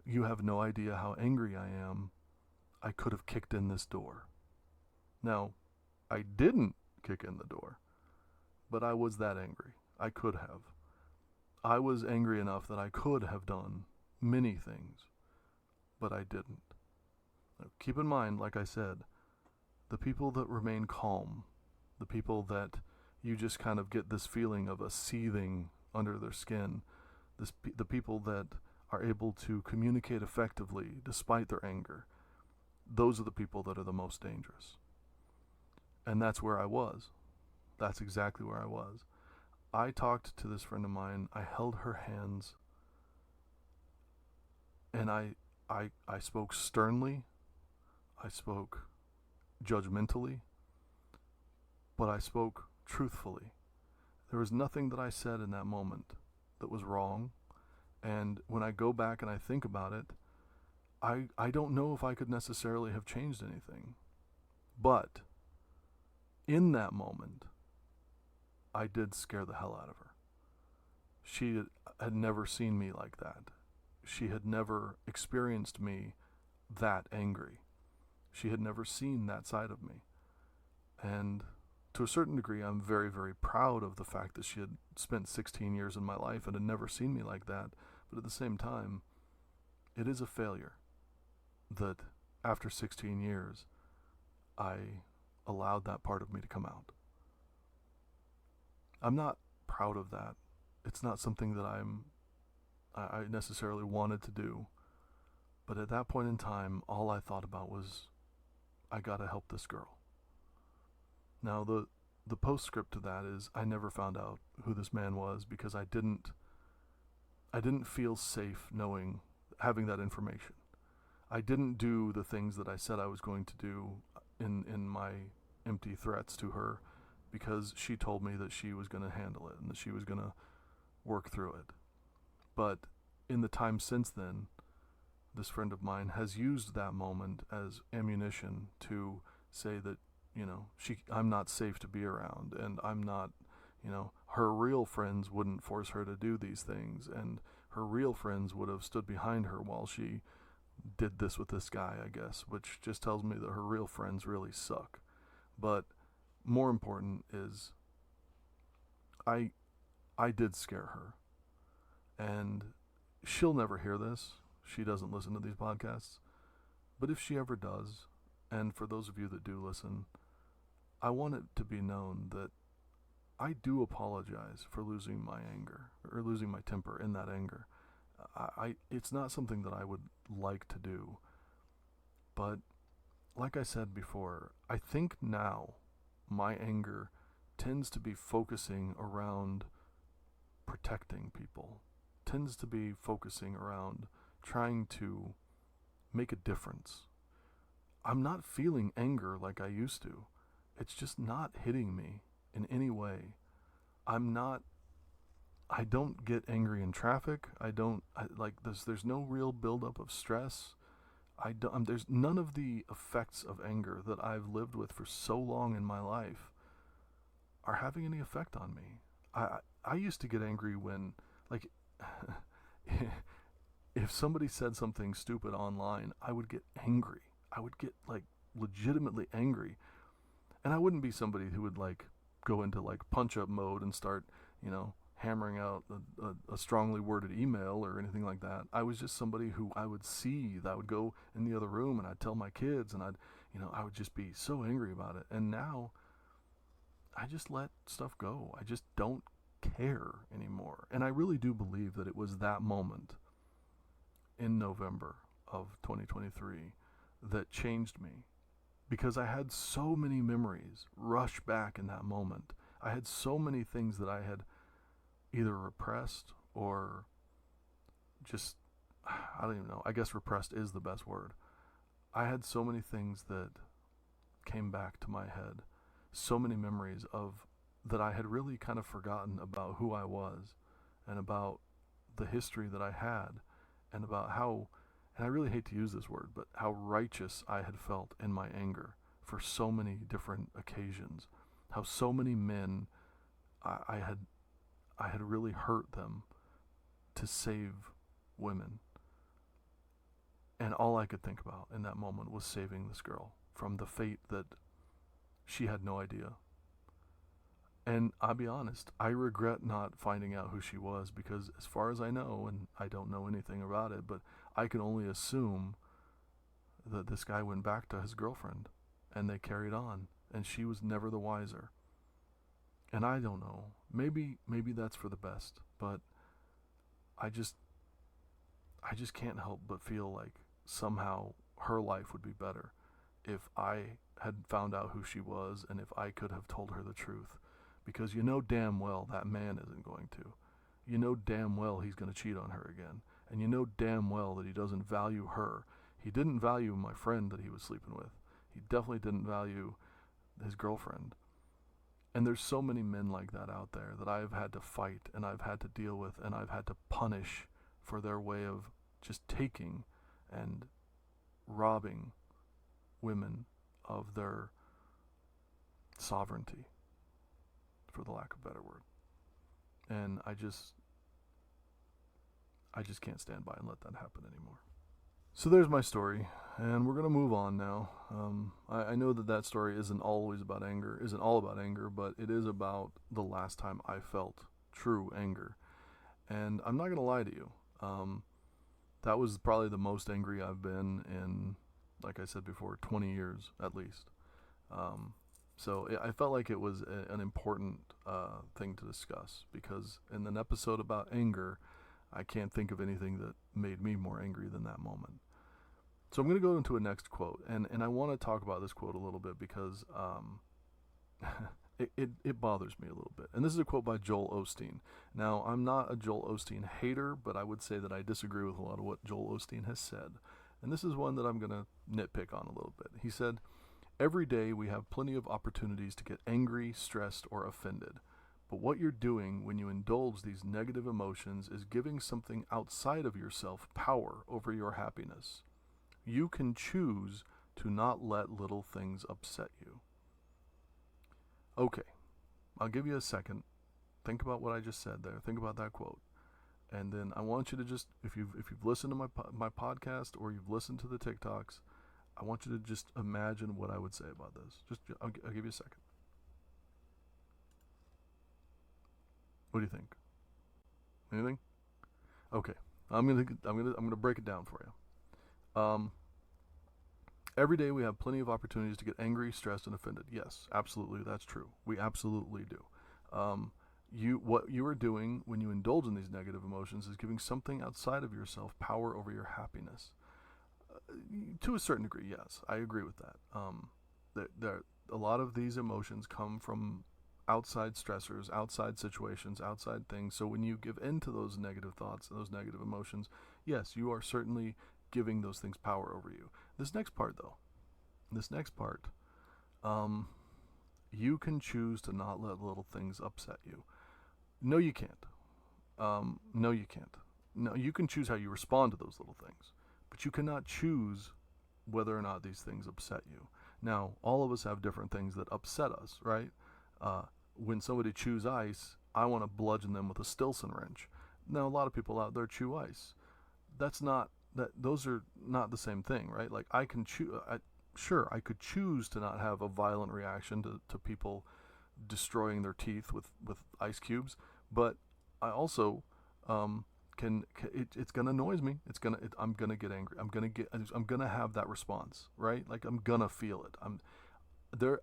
you have no idea how angry I am. I could have kicked in this door. Now, I didn't kick in the door, but I was that angry. I could have. I was angry enough that I could have done many things, but I didn't. Now, keep in mind, like I said, the people that remain calm, the people that you just kind of get this feeling of a seething under their skin, the people that are able to communicate effectively despite their anger, those are the people that are the most dangerous. And that's where I was. That's exactly where I was. I talked to this friend of mine. I held her hands, and I spoke sternly. I spoke judgmentally, but I spoke truthfully. There was nothing that I said in that moment that was wrong, and when I go back and I think about it, I don't know if I could necessarily have changed anything, but in that moment, I did scare the hell out of her. She had never seen me like that. She had never experienced me that angry. She had never seen that side of me. And to a certain degree, I'm very, very proud of the fact that she had spent 16 years in my life and had never seen me like that. But at the same time, it is a failure that after 16 years, I allowed that part of me to come out. I'm not proud of that. It's not something that I necessarily wanted to do. But at that point in time, all I thought about was, I gotta help this girl. Now, the postscript to that is I never found out who this man was because I didn't feel safe having that information. I didn't do the things that I said I was going to do in my empty threats to her because she told me that she was going to handle it and that she was going to work through it. But in the time since then, this friend of mine has used that moment as ammunition to say that, I'm not safe to be around, and I'm not, her real friends wouldn't force her to do these things, and her real friends would have stood behind her while she did this with this guy, I guess, which just tells me that her real friends really suck. But more important is I did scare her, and she'll never hear this. She doesn't listen to these podcasts. But if she ever does, and for those of you that do listen, I want it to be known that I do apologize for losing my anger or losing my temper in that anger. It's not something that I would like to do, but like I said before, I think now my anger tends to be focusing around protecting people, tends to be focusing around trying to make a difference. I'm not feeling anger like I used to. It's just not hitting me in any way. I don't get angry in traffic. There's no real buildup of stress. There's none of the effects of anger that I've lived with for so long in my life are having any effect on me. I used to get angry when, like, if somebody said something stupid online, I would get angry. I would get, like, legitimately angry. And I wouldn't be somebody who would, like, go into, like, punch-up mode and start, hammering out a strongly worded email or anything like that. I was just somebody who I would see, that I would go in the other room and I'd tell my kids, and I would just be so angry about it. And now I just let stuff go. I just don't care anymore. And I really do believe that it was that moment in November of 2023 that changed me, because I had so many memories rush back in that moment. I had so many things that I had either repressed or just, I don't even know. I guess repressed is the best word. I had so many things that came back to my head, so many memories of that I had really kind of forgotten about who I was and about the history that I had, and about how, and I really hate to use this word, but how righteous I had felt in my anger for so many different occasions, how so many men I had really hurt them to save women. And all I could think about in that moment was saving this girl from the fate that she had no idea. And I'll be honest, I regret not finding out who she was, because as far as I know, and I don't know anything about it, but I can only assume that this guy went back to his girlfriend and they carried on, and she was never the wiser. And I don't know. Maybe that's for the best, but I just can't help but feel like somehow her life would be better if I had found out who she was and if I could have told her the truth. Because you know damn well that man isn't going to. You know damn well he's going to cheat on her again. And you know damn well that he doesn't value her. He didn't value my friend that he was sleeping with. He definitely didn't value his girlfriend. And there's so many men like that out there that I've had to fight and I've had to deal with and I've had to punish for their way of just taking and robbing women of their sovereignty, for the lack of a better word. And I just can't stand by and let that happen anymore. So there's my story, and we're going to move on now. I know that story isn't all about anger, but it is about the last time I felt true anger. And I'm not going to lie to you. That was probably the most angry I've been in, like I said before, 20 years at least. So I felt like it was an important thing to discuss, because in an episode about anger, I can't think of anything that made me more angry than that moment. So I'm going to go into a next quote, and I want to talk about this quote a little bit because it bothers me a little bit. And this is a quote by Joel Osteen. Now, I'm not a Joel Osteen hater, but I would say that I disagree with a lot of what Joel Osteen has said. And this is one that I'm going to nitpick on a little bit. He said, "Every day we have plenty of opportunities to get angry, stressed, or offended. But what you're doing when you indulge these negative emotions is giving something outside of yourself power over your happiness. You can choose to not let little things upset you." Okay, I'll give you a second. Think about what I just said there. Think about that quote. And then I want you to just, if you've listened to my podcast or you've listened to the TikToks, I want you to just imagine what I would say about this. I'll give you a second. What do you think? Anything? Okay. I'm gonna break it down for you. Every day we have plenty of opportunities to get angry, stressed, and offended. Yes, absolutely, that's true. We absolutely do. What you are doing when you indulge in these negative emotions is giving something outside of yourself power over your happiness. To a certain degree, yes, I agree with that. A lot of these emotions come from outside stressors, outside situations, outside things. So when you give in to those negative thoughts, those negative emotions, yes, you are certainly giving those things power over you. This next part, you can choose to not let little things upset you. No, you can't. No, you can't. No, you can choose how you respond to those little things, but you cannot choose whether or not these things upset you. Now, all of us have different things that upset us, right? When somebody chews ice, I want to bludgeon them with a Stilson wrench. Now, a lot of people out there chew ice. Those are not the same thing, right? Like I can choose. Sure, I could choose to not have a violent reaction to people destroying their teeth with ice cubes, but I also it's gonna annoy me. I'm gonna get angry. I'm gonna have that response, right? Like I'm gonna feel it.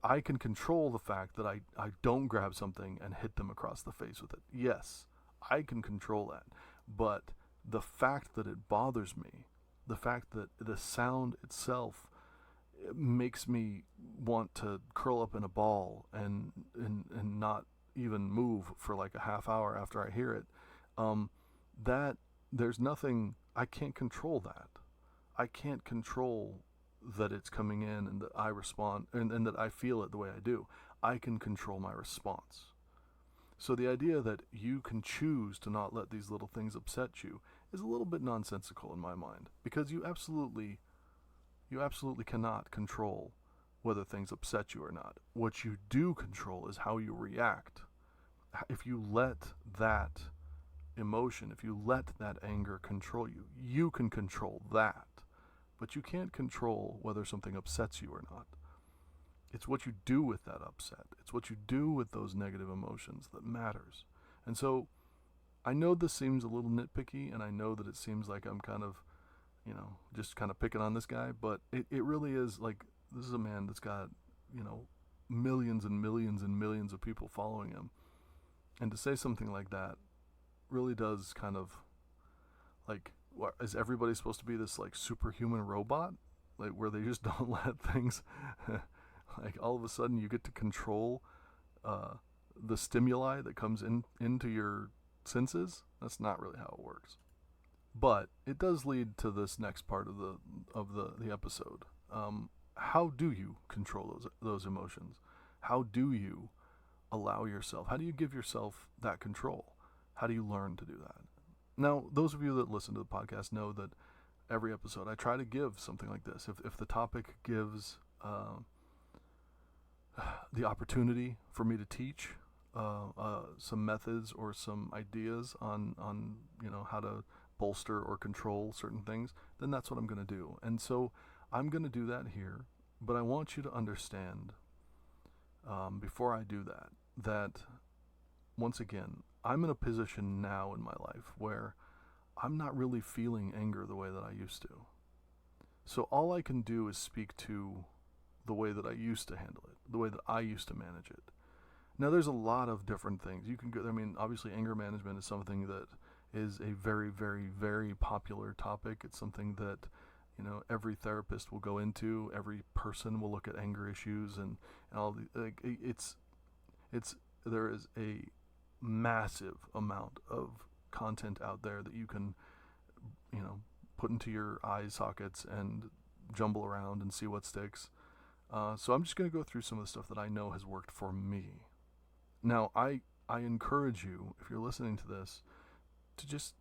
I can control the fact that I don't grab something and hit them across the face with it. Yes, I can control that. But the fact that it bothers me, the fact that the sound itself makes me want to curl up in a ball and not even move for like a half hour after I hear it, that there's nothing, I can't control that. I can't control that it's coming in and that I respond and that I feel it the way I do. I can control my response. So the idea that you can choose to not let these little things upset you is a little bit nonsensical in my mind, because you absolutely cannot control whether things upset you or not. What you do control is how you react. If you let that emotion, if you let that anger control you, you can control that. But you can't control whether something upsets you or not. It's what you do with that upset. It's what you do with those negative emotions that matters. And so I know this seems a little nitpicky, and I know that it seems like I'm kind of, just kind of picking on this guy, but it really is like, this is a man that's got, millions and millions and millions of people following him. And to say something like that really does kind of, like, what, is everybody supposed to be this like superhuman robot? Like where they just don't let things, like all of a sudden you get to control the stimuli that comes into your senses? That's not really how it works. But it does lead to this next part of the episode. How do you control those emotions? How do you allow yourself? How do you give yourself that control? How do you learn to do that? Now, those of you that listen to the podcast know that every episode I try to give something like this. If the topic gives the opportunity for me to teach some methods or some ideas on how to bolster or control certain things, then that's what I'm going to do. And so I'm going to do that here, but I want you to understand before I do that once again, I'm in a position now in my life where I'm not really feeling anger the way that I used to. So all I can do is speak to the way that I used to handle it, the way that I used to manage it. Now, there's a lot of different things. You can go, obviously anger management is something that is a very, very, very popular topic. It's something that, every therapist will go into. Every person will look at anger issues and all the, there is a massive amount of content out there that you can, put into your eye sockets and jumble around and see what sticks. So I'm just going to go through some of the stuff that I know has worked for me. Now, I encourage you, if you're listening to this, to just,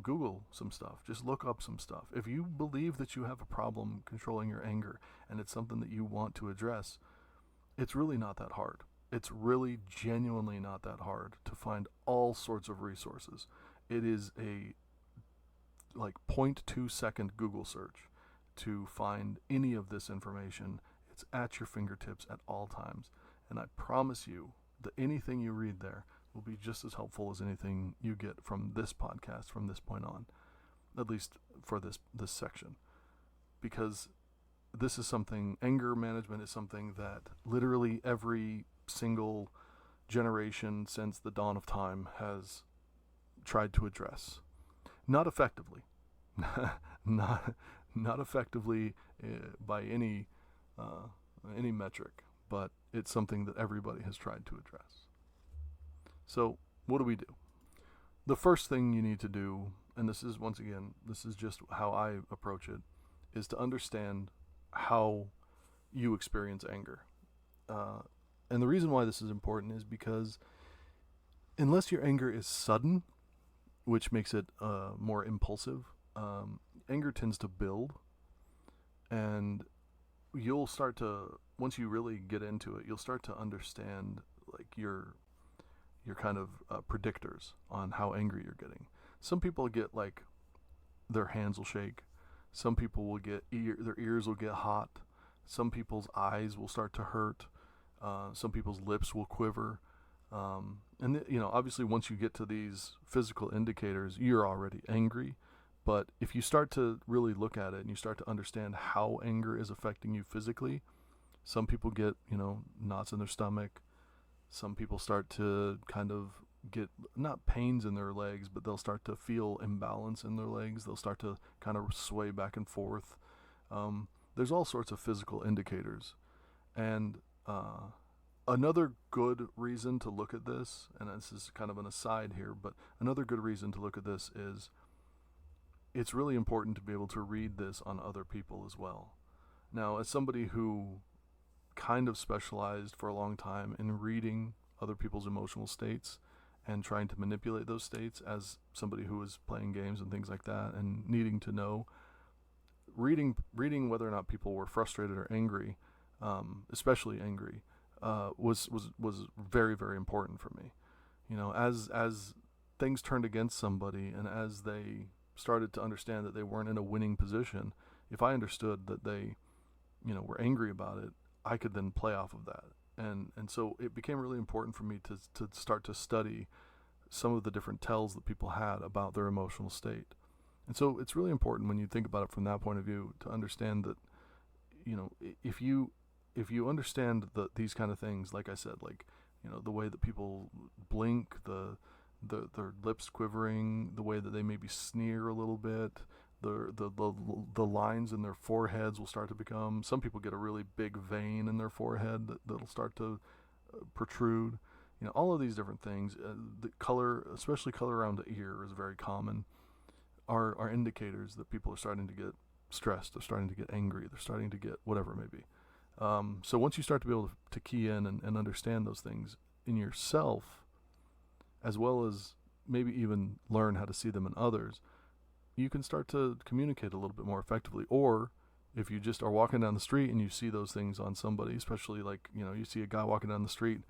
Google some stuff. Just look up some stuff. If you believe that you have a problem controlling your anger and it's something that you want to address, it's really not that hard. It's really genuinely not that hard to find all sorts of resources. It is a 0.2 second Google search to find any of this information. It's at your fingertips at all times. And I promise you that anything you read there will be just as helpful as anything you get from this podcast from this point on, at least for this section. Because this is something, anger management is something that literally every single generation since the dawn of time has tried to address. Not effectively. not not effectively by any metric, but it's something that everybody has tried to address. So, what do we do? The first thing you need to do, and this is, once again, this is just how I approach it, is to understand how you experience anger. And the reason why this is important is because unless your anger is sudden, which makes it more impulsive, anger tends to build, and you'll start to, once you really get into it, you'll start to understand like your kind of predictors on how angry you're getting. Some people get like their hands will shake. Some people will get their ears will get hot. Some people's eyes will start to hurt. Some people's lips will quiver. Obviously, once you get to these physical indicators, you're already angry. But if you start to really look at it and you start to understand how anger is affecting you physically, some people get, knots in their stomach. Some people start to kind of get, not pains in their legs, but they'll start to feel imbalance in their legs. They'll start to kind of sway back and forth. There's all sorts of physical indicators. And another good reason to look at this, and this is kind of an aside here, but another good reason to look at this is it's really important to be able to read this on other people as well. Now, as somebody who kind of specialized for a long time in reading other people's emotional states and trying to manipulate those states, as somebody who was playing games and things like that and needing to know, reading whether or not people were frustrated or angry, especially angry, was very, very important for me. As things turned against somebody and as they started to understand that they weren't in a winning position, if I understood that they, were angry about it, I could then play off of that. And so it became really important for me to start to study some of the different tells that people had about their emotional state. And so it's really important when you think about it from that point of view to understand that, if you understand these kind of things, like I said, like, the way that people blink, their lips quivering, the way that they maybe sneer a little bit, the lines in their foreheads will start to become, some people get a really big vein in their forehead that'll start to protrude. All of these different things, the color, especially color around the ear is very common, are indicators that people are starting to get stressed, they're starting to get angry, they're starting to get whatever it may be. So once you start to be able to key in and understand those things in yourself, as well as maybe even learn how to see them in others, you can start to communicate a little bit more effectively. Or if you just are walking down the street and you see those things on somebody, especially like, you see a guy walking down the street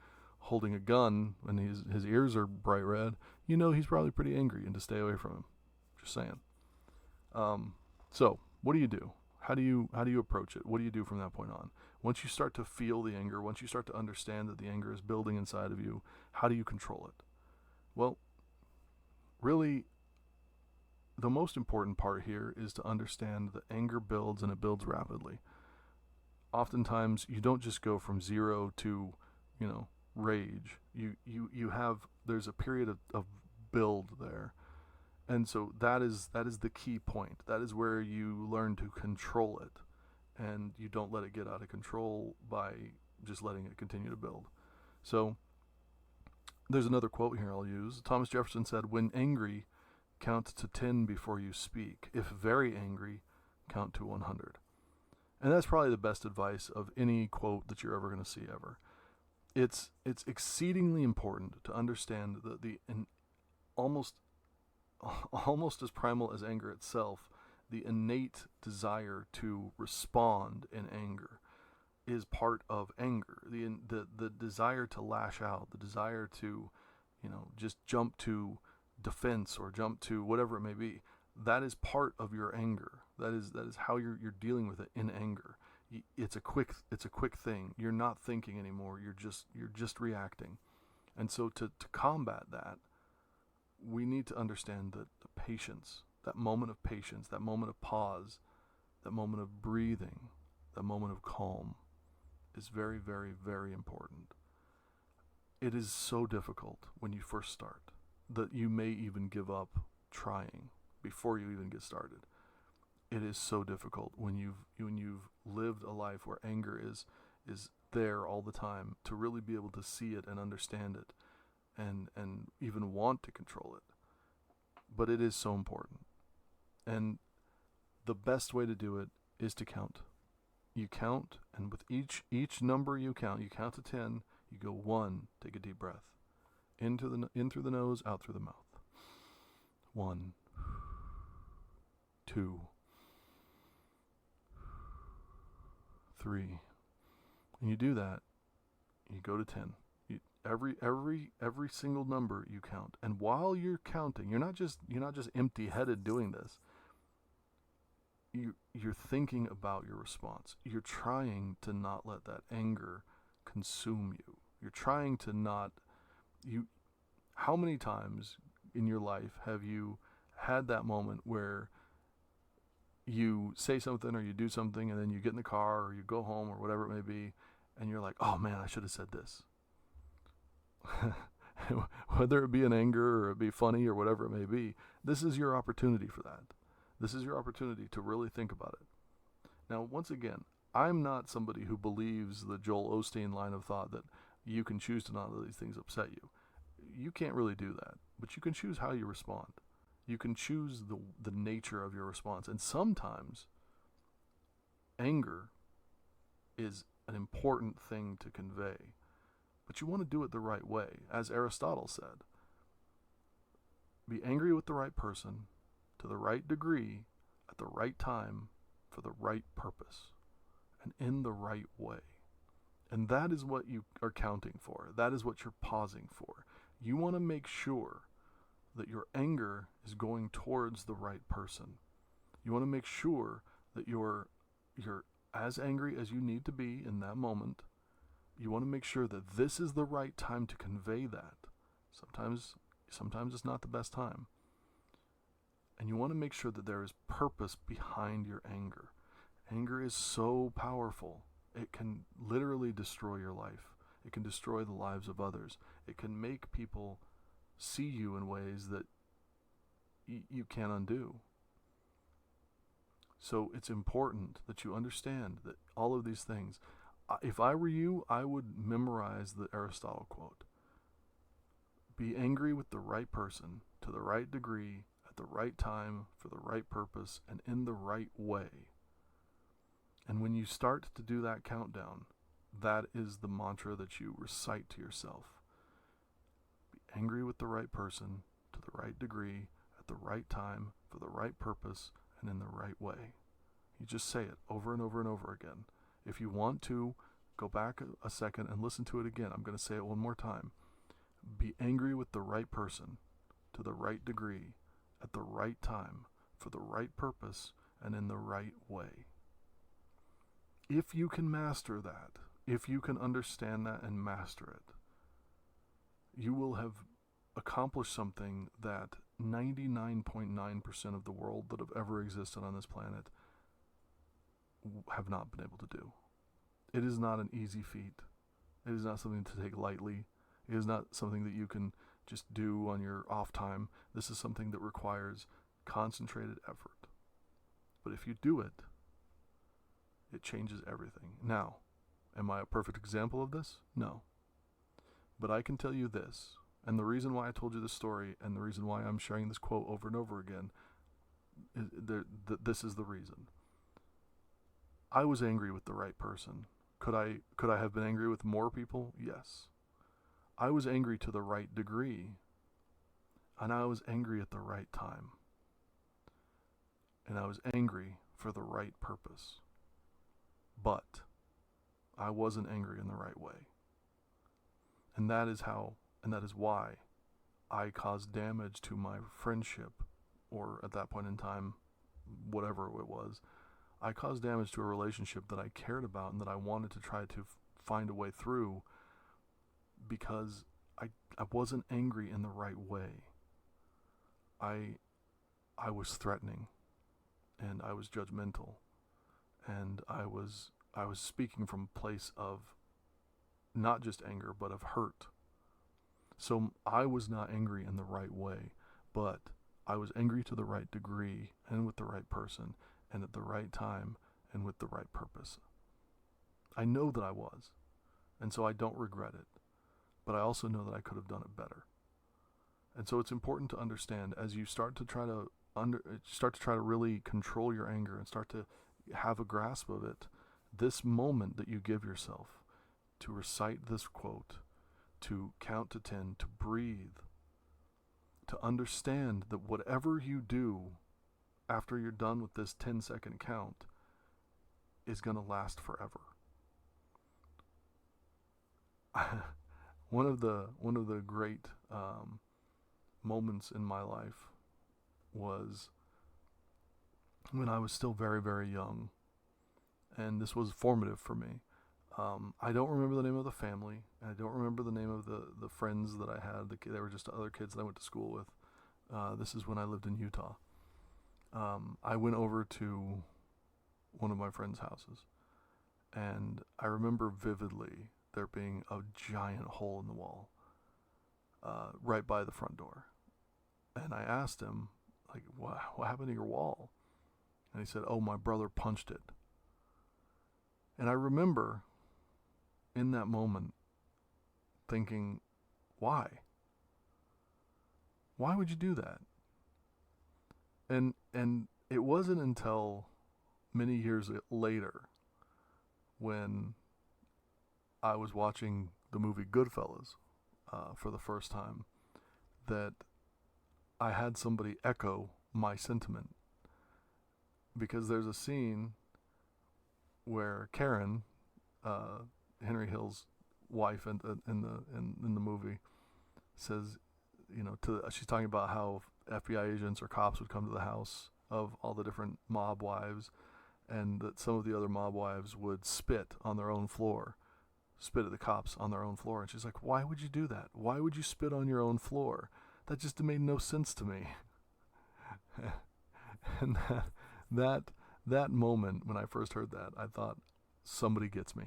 holding a gun and his ears are bright red, he's probably pretty angry and to stay away from him. Just saying. So what do you do? How do you approach it? What do you do from that point on? Once you start to feel the anger, once you start to understand that the anger is building inside of you, how do you control it? Well, really, the most important part here is to understand that anger builds and it builds rapidly. Oftentimes, you don't just go from 0 to, rage. There's a period of build there. And so that is the key point. That is where you learn to control it. And you don't let it get out of control by just letting it continue to build. So there's another quote here I'll use. Thomas Jefferson said, "When angry, count to 10 before you speak. If very angry, count to 100. And that's probably the best advice of any quote that you're ever going to see ever. It's exceedingly important to understand that almost as primal as anger itself, the innate desire to respond in anger is part of anger. The desire to lash out, the desire to, just jump to defense or jump to whatever it may be, that is part of your anger. That is how you're dealing with it in anger. It's a quick thing. You're not thinking anymore. You're just reacting. And so to combat that, we need to understand that the patience, that moment of patience, that moment of pause, that moment of breathing that moment of calm, is very, very, very important. It is so difficult when you first start that you may even give up trying before you even get started. It is so difficult when you've lived a life where anger is there all the time, to really be able to see it and understand it and even want to control it. But it is so important. And the best way to do it is to count. You count, and with each number you count to 10, you go 1, take a deep breath. In through the nose, out through the mouth. 1, 2, 3. And you do that, you go to 10. Every single number you count. And while you're counting, you're not just empty-headed doing this. You're thinking about your response. You're trying to not let that anger consume you. You're trying to not how many times in your life have you had that moment where you say something or you do something, and then you get in the car or you go home or whatever it may be, and you're like, oh man, I should have said this. Whether it be an anger or it be funny or whatever it may be, this is your opportunity for that. This is your opportunity to really think about it. Now, once again, I'm not somebody who believes the Joel Osteen line of thought that you can choose to not let these things upset you. You can't really do that, but you can choose how you respond. You can choose the nature of your response. And sometimes anger is an important thing to convey, but you want to do it the right way. As Aristotle said, be angry with the right person, to the right degree, at the right time, for the right purpose, and in the right way. And that is what you are counting for. That is what you're pausing for. You want to make sure that your anger is going towards the right person. You want to make sure that you're as angry as you need to be in that moment. You want to make sure that this is the right time to convey that. Sometimes it's not the best time. And you want to make sure that there is purpose behind your anger. Anger is so powerful. It can literally destroy your life. It can destroy the lives of others. It can make people see you in ways that you can't undo. So it's important that you understand that all of these things. If I were you, I would memorize the Aristotle quote. Be angry with the right person, to the right degree, at the right time, for the right purpose, and in the right way. And when you start to do that countdown, that is the mantra that you recite to yourself. Be angry with the right person, to the right degree, at the right time, for the right purpose, and in the right way. You just say it over and over and over again. If you want to, go back a second and listen to it again. I'm going to say it one more time. Be angry with the right person, to the right degree, at the right time, for the right purpose, and in the right way. If you can master that, if you can understand that and master it, you will have accomplished something that 99.9% of the world that have ever existed on this planet have not been able to do. It is not an easy feat. It is not something to take lightly. It is not something that you can just do on your off time. This is something that requires concentrated effort. But if you do it, it changes everything. Now, am I a perfect example of this? No. But I can tell you this, and the reason why I told you this story, and the reason why I'm sharing this quote over and over again, this is the reason. I was angry with the right person. Could I have been angry with more people? Yes. I was angry to the right degree, and I was angry at the right time. And I was angry for the right purpose. But I wasn't angry in the right way. And that is why I caused damage to my friendship, or at that point in time, whatever it was. I caused damage to a relationship that I cared about and that I wanted to try to find a way through, because I wasn't angry in the right way. I was threatening, and I was judgmental, and I was I was speaking from a place of not just anger, but of hurt. So I was not angry in the right way, but I was angry to the right degree and with the right person and at the right time and with the right purpose. I know that I was, and so I don't regret it, but I also know that I could have done it better. And so it's important to understand as you start to try to really control your anger and start to have a grasp of it, this moment that you give yourself to recite this quote, to count to 10, to breathe, to understand that whatever you do after you're done with this 10-second count is going to last forever. One of the great moments in my life was when I was still very, very young, and this was formative for me. I don't remember the name of the family. I don't remember the name of the friends that I had. They were just other kids that I went to school with. This is when I lived in Utah. I went over to one of my friends' houses, and I remember vividly there being a giant hole in the wall right by the front door. And I asked him, like, what happened to your wall? And he said, oh, my brother punched it. And I remember in that moment thinking, why? Why would you do that? And it wasn't until many years later when I was watching the movie Goodfellas for the first time that I had somebody echo my sentiment. Because there's a scene where Karen, Henry Hill's wife in the movie, says, she's talking about how FBI agents or cops would come to the house of all the different mob wives, and that some of the other mob wives would spit on their own floor, spit at the cops on their own floor. And she's like, why would you do that? Why would you spit on your own floor? That just made no sense to me. And that moment when I first heard that, I thought, somebody gets me.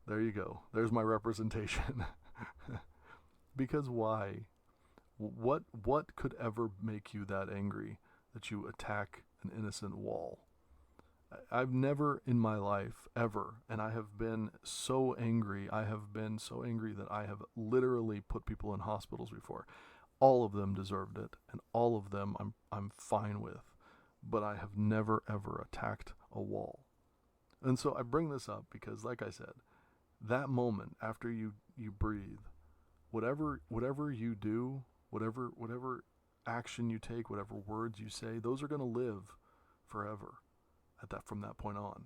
There you go. There's my representation. Because why? What could ever make you that angry that you attack an innocent wall? I've never in my life ever, and I have been so angry. I have been so angry that I have literally put people in hospitals before. All of them deserved it, and all of them I'm fine with. But I have never ever attacked a wall. And so I bring this up because, like I said, that moment after you breathe, whatever you do, whatever action you take, whatever words you say, those are going to live forever from that point on.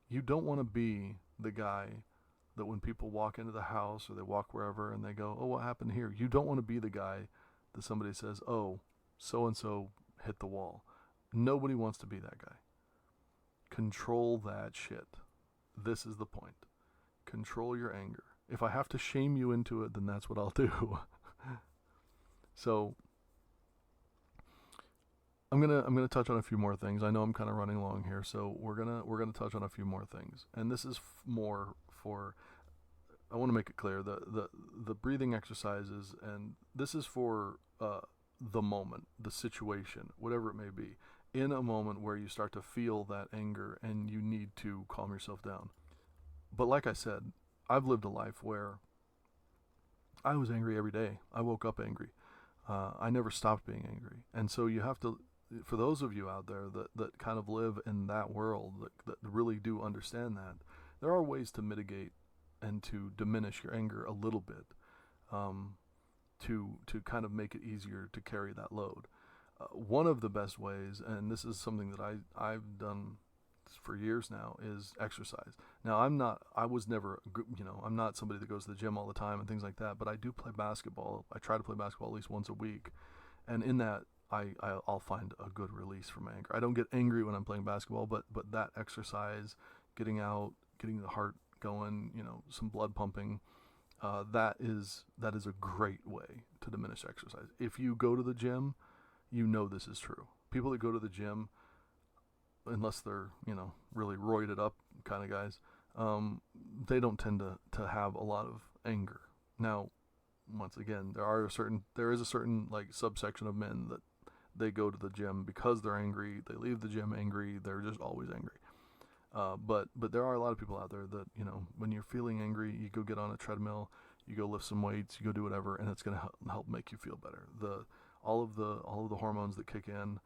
You don't want to be the guy that when people walk into the house or they walk wherever and they go, oh, what happened here? You don't want to be the guy that somebody says, oh, so-and-so hit the wall. Nobody wants to be that guy. Control that shit. This is the point. Control your anger. If I have to shame you into it, then that's what I'll do. So I'm gonna touch on a few more things. I know I'm kind of running long here, so we're gonna touch on a few more things. And this is more for, I want to make it clear, the breathing exercises, and this is for the moment, the situation, whatever it may be, in a moment where you start to feel that anger and you need to calm yourself down. But like I said, I've lived a life where I was angry every day. I woke up angry. I never stopped being angry. And so you have to, for those of you out there that kind of live in that world, that really do understand that, there are ways to mitigate and to diminish your anger a little bit, to kind of make it easier to carry that load. One of the best ways, and this is something that I've done for years now, is exercise. Now I'm not somebody that goes to the gym all the time and things like that, but I do play basketball. I try to play basketball at least once a week, and in that I'll find a good release from anger. I don't get angry when I'm playing basketball, but that exercise, getting out, getting the heart going, some blood pumping, that is a great way to diminish exercise. If you go to the gym, this is true. People that go to the gym, unless they're really roided up kind of guys, they don't tend to have a lot of anger. Now, once again, there is a certain like subsection of men that they go to the gym because they're angry. They leave the gym angry. They're just always angry. But there are a lot of people out there that, when you're feeling angry, you go get on a treadmill, you go lift some weights, you go do whatever, and it's going to help make you feel better. All of the hormones that kick in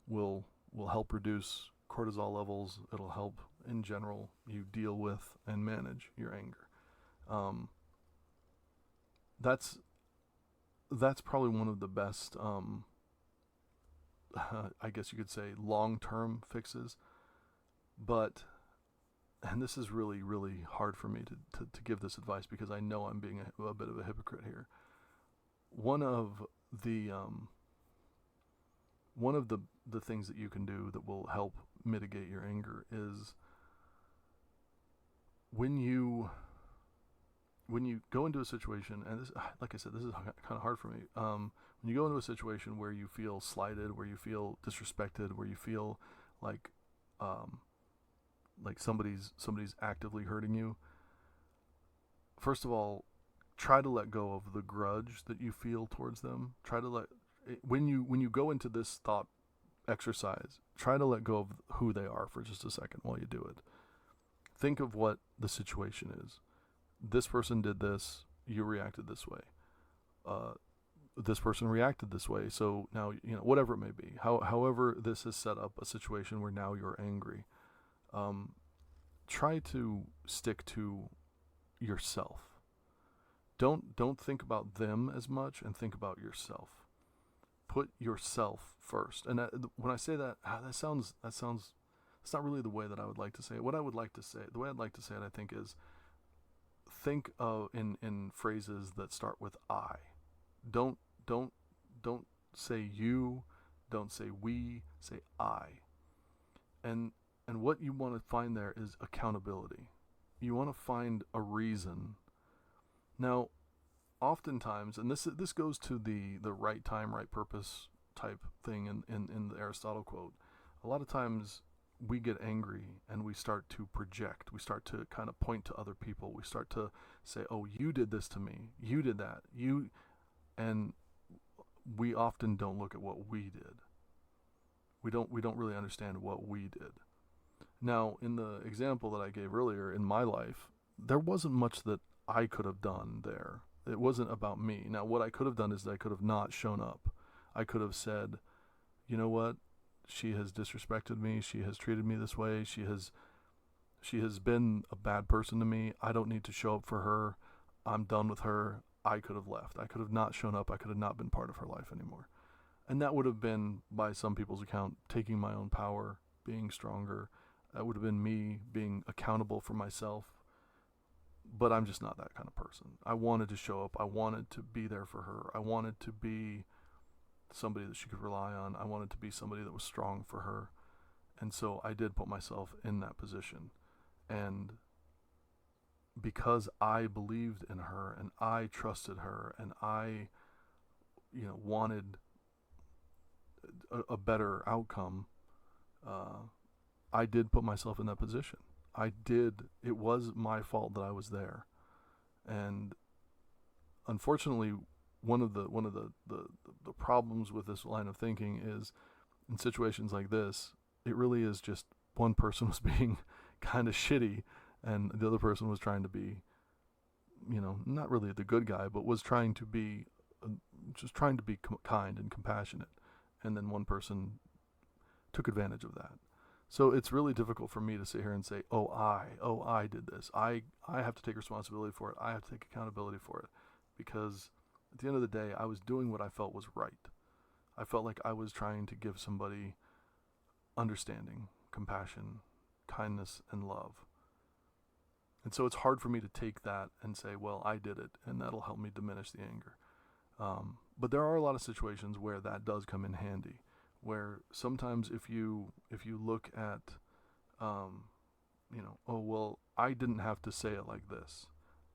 will help reduce cortisol levels. It'll help in general you deal with and manage your anger. That's probably one of the best, I guess you could say, long-term fixes. But, and this is really, really hard for me to give this advice because I know I'm being a bit of a hypocrite here. One of the things that you can do that will help mitigate your anger is when you go into a situation, and this, like I said, this is kind of hard for me. When you go into a situation where you feel slighted, where you feel disrespected, where you feel like somebody's actively hurting you, first of all, try to let go of the grudge that you feel towards them. Try to when you go into this thought exercise, try to let go of who they are for just a second while you do it. Think of what the situation is. This person did this, you reacted this way. This person reacted this way, so now, whatever it may be. However this has set up a situation where now you're angry. Try to stick to yourself. Don't think about them as much, and think about yourself. Put yourself first. And when I say that, that sounds. It's not really the way that I would like to say it. What I would like to say, the way I'd like to say it, I think, is think of in phrases that start with I. Don't say you. Don't say we. Say I. And what you want to find there is accountability. You want to find a reason. Now, oftentimes, and this goes to the right time, right purpose type thing in the Aristotle quote. A lot of times we get angry and we start to project. We start to kind of point to other people. We start to say, "Oh, you did this to me. You did that. And we often don't look at what we did. We don't really understand what we did. Now, in the example that I gave earlier in my life, there wasn't much that I could have done there. It wasn't about me. Now, what I could have done is that I could have not shown up. I could have said, "You know what? She has disrespected me. She has treated me this way. She has been a bad person to me. I don't need to show up for her. I'm done with her." I could have left. I could have not shown up. I could have not been part of her life anymore. And that would have been, by some people's account, taking my own power, being stronger. That would have been me being accountable for myself. But I'm just not that kind of person. I wanted to show up. I wanted to be there for her. I wanted to be somebody that she could rely on. I wanted to be somebody that was strong for her. And so I did put myself in that position. And because I believed in her and I trusted her and I, wanted a better outcome, I did put myself in that position. It was my fault that I was there. And unfortunately, one of the problems with this line of thinking is, in situations like this, it really is just one person was being kind of shitty and the other person was trying to be, not really the good guy, but was trying to be kind and compassionate. And then one person took advantage of that. So it's really difficult for me to sit here and say, I did this. I have to take responsibility for it. I have to take accountability for it. Because at the end of the day, I was doing what I felt was right. I felt like I was trying to give somebody understanding, compassion, kindness, and love. And so it's hard for me to take that and say, well, I did it, and that'll help me diminish the anger. But there are a lot of situations where that does come in handy, where sometimes if you look at, I didn't have to say it like this.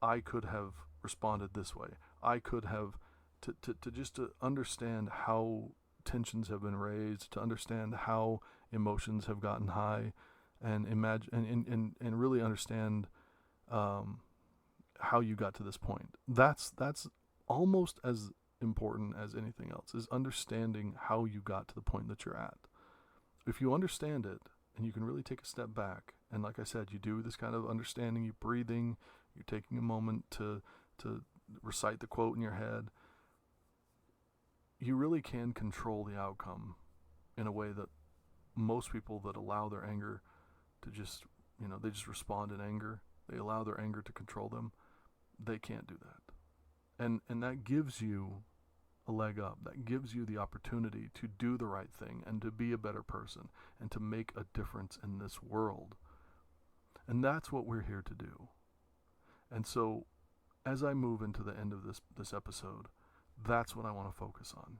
I could have responded this way. I could have, to understand how tensions have been raised, to understand how emotions have gotten high, and imagine and really understand how you got to this point. That's almost as important as anything else, is understanding how you got to the point that you're at. If you understand it and you can really take a step back, and like I said, you do this kind of understanding, you're breathing, you're taking a moment to recite the quote in your head, you really can control the outcome in a way that most people that allow their anger to just, they just respond in anger, they allow their anger to control them, they can't do that. And that gives you a leg up. That gives you the opportunity to do the right thing and to be a better person and to make a difference in this world. And that's what we're here to do. And so as I move into the end of this episode, that's what I want to focus on.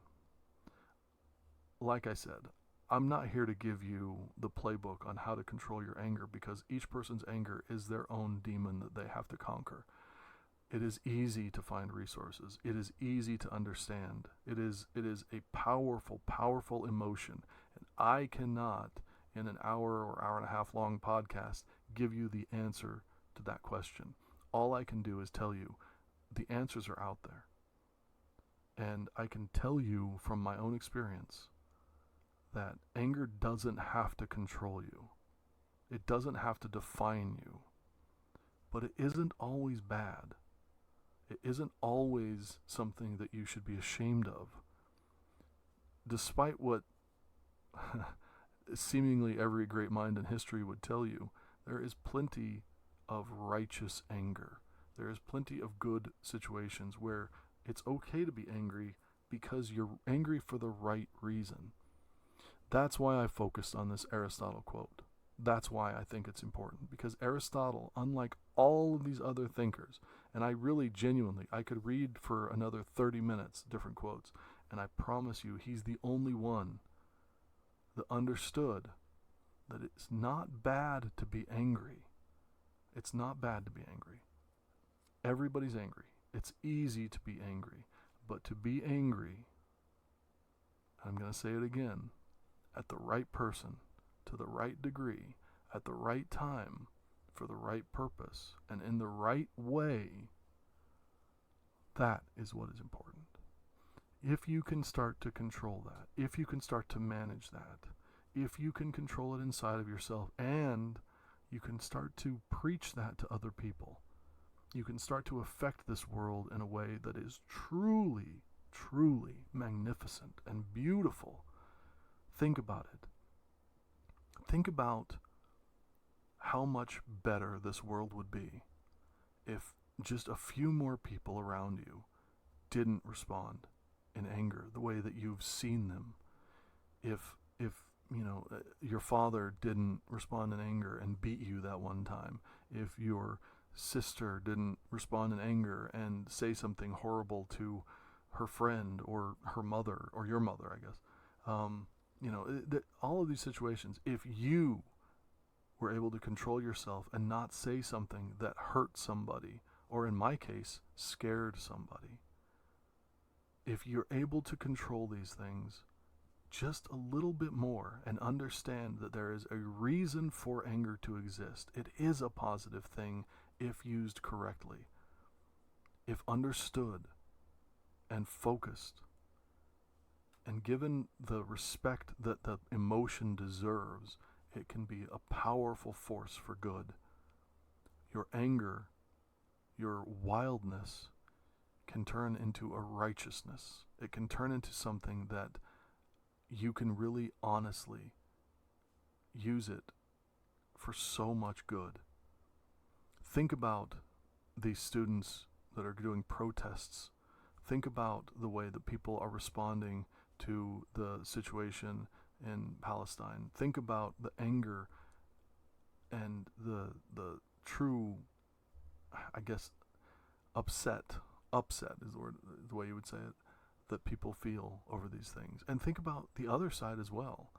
Like I said, I'm not here to give you the playbook on how to control your anger, because each person's anger is their own demon that they have to conquer. It is easy to find resources. It is easy to understand. It is a powerful, powerful emotion. And I cannot, in an hour or hour and a half long podcast, give you the answer to that question. All I can do is tell you the answers are out there. And I can tell you from my own experience that anger doesn't have to control you. It doesn't have to define you. But it isn't always bad. It isn't always something that you should be ashamed of. Despite what seemingly every great mind in history would tell you, there is plenty of righteous anger. There is plenty of good situations where it's okay to be angry because you're angry for the right reason. That's why I focused on this Aristotle quote. That's why I think it's important, because Aristotle, unlike all of these other thinkers, and I really genuinely, I could read for another 30 minutes different quotes, and I promise you he's the only one that understood that it's not bad to be angry. It's not bad to be angry. Everybody's angry. It's easy to be angry, but to be angry, I'm going to say it again, at the right person, to the right degree, at the right time, for the right purpose, and in the right way, that is what is important. If you can start to control that, if you can start to manage that, if you can control it inside of yourself, and you can start to preach that to other people, you can start to affect this world in a way that is truly, truly magnificent and beautiful. Think about it. Think about how much better this world would be if just a few more people around you didn't respond in anger the way that you've seen them. If your father didn't respond in anger and beat you that one time. If your sister didn't respond in anger and say something horrible to her friend or her mother or your mother, I guess. All of these situations, if you were able to control yourself and not say something that hurt somebody, or in my case, scared somebody, if you're able to control these things just a little bit more and understand that there is a reason for anger to exist, it is a positive thing if used correctly, if understood and focused, and given the respect that the emotion deserves, it can be a powerful force for good. Your anger, your wildness, can turn into a righteousness. It can turn into something that you can really honestly use it for so much good. Think about these students that are doing protests. Think about the way that people are responding to the situation in Palestine. Think about the anger and the true, I guess, upset is the way you would say it, that people feel over these things. And think about the other side as well.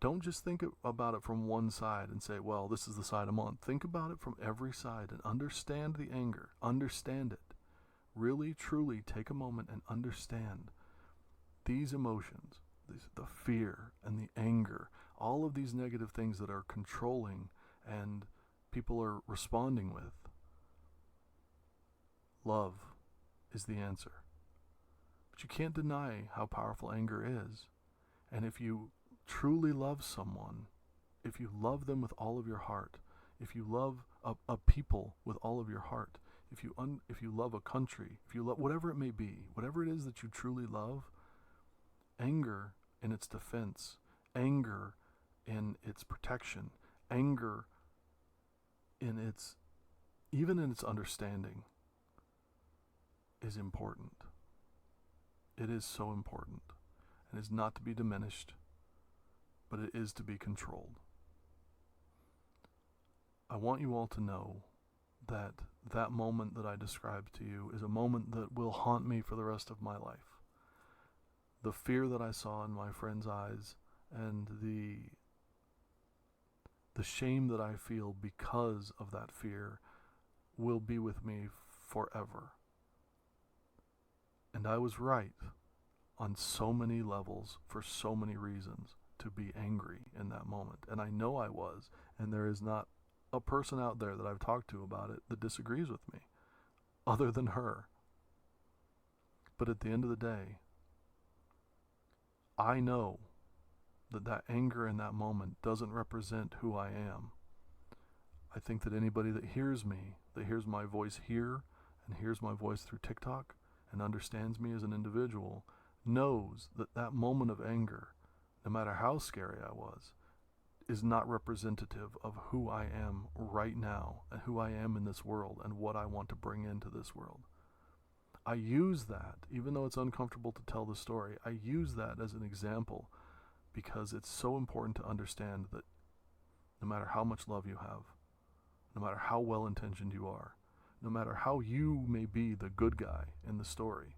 Don't just think about it from one side and say, well, this is the side I'm on. Think about it from every side and understand the anger. Understand it. Really, truly take a moment and understand these emotions, the fear and the anger, all of these negative things that are controlling and people are responding with. Love is the answer. But you can't deny how powerful anger is. And if you truly love someone, if you love them with all of your heart, if you love a people with all of your heart, if you love a country, if you love whatever it may be, whatever it is that you truly love, anger in its defense, anger in its protection, anger in its even in its understanding is important. It is so important. It is not to be diminished, but it is to be controlled. I want you all to know that that moment that I described to you is a moment that will haunt me for the rest of my life. The fear that I saw in my friend's eyes and the shame that I feel because of that fear will be with me forever. And I was right on so many levels for so many reasons to be angry in that moment. And I know I was, and there is not a person out there that I've talked to about it that disagrees with me, other than her. But at the end of the day, I know that that anger in that moment doesn't represent who I am. I think that anybody that hears me, that hears my voice here, and hears my voice through TikTok, and understands me as an individual, knows that that moment of anger, no matter how scary I was, is not representative of who I am right now and who I am in this world and what I want to bring into this world. I use that, even though it's uncomfortable to tell the story, I use that as an example because it's so important to understand that no matter how much love you have, no matter how well-intentioned you are, no matter how you may be the good guy in the story,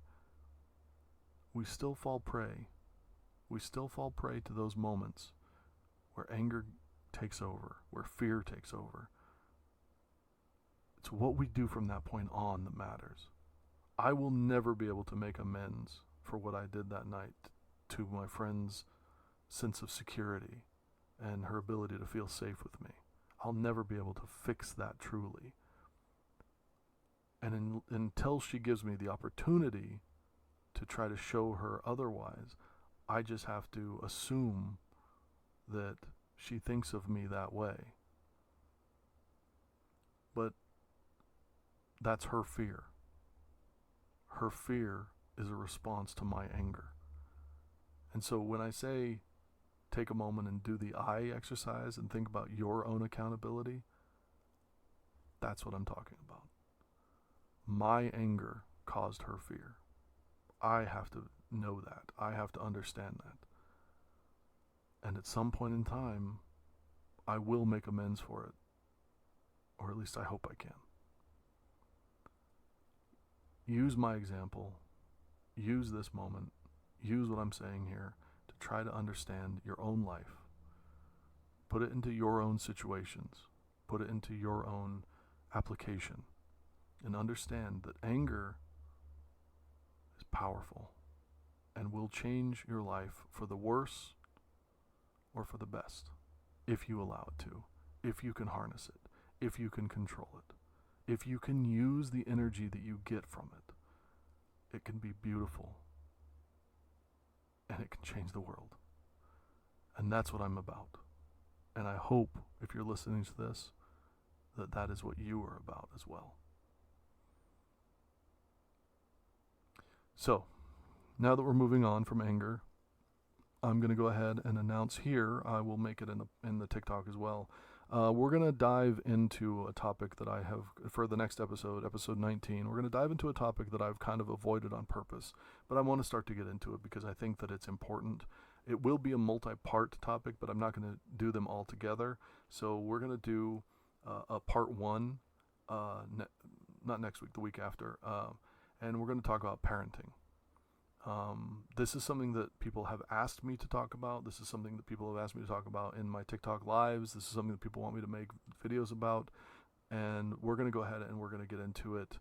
we still fall prey. We still fall prey to those moments where anger takes over, where fear takes over. It's what we do from that point on that matters. I will never be able to make amends for what I did that night to my friend's sense of security and her ability to feel safe with me. I'll never be able to fix that truly. And until she gives me the opportunity to try to show her otherwise, I just have to assume that she thinks of me that way. But that's her fear. Her fear is a response to my anger. And so when I say take a moment and do the I exercise and think about your own accountability, that's what I'm talking about. My anger caused her fear. I have to know that. I have to understand that. And at some point in time, I will make amends for it. Or at least I hope I can. Use my example. Use this moment. Use what I'm saying here to try to understand your own life. Put it into your own situations. Put it into your own application. And understand that anger is powerful and will change your life for the worse or for the best, if you allow it to, if you can harness it, if you can control it, if you can use the energy that you get from it. It can be beautiful, and it can change the world. And that's what I'm about. And I hope, if you're listening to this, that that is what you are about as well. So, now that we're moving on from anger, I'm going to go ahead and announce here, I will make it in the TikTok as well. We're going to dive into a topic that I have, for the next episode, episode 19, we're going to dive into a topic that I've kind of avoided on purpose, but I want to start to get into it because I think that it's important. It will be a multi-part topic, but I'm not going to do them all together. So we're going to do a part one, not next week, the week after, and we're going to talk about parenting. This is something that people have asked me to talk about. This is something that people have asked me to talk about in my TikTok lives. This is something that people want me to make videos about. And we're going to go ahead and we're going to get into it.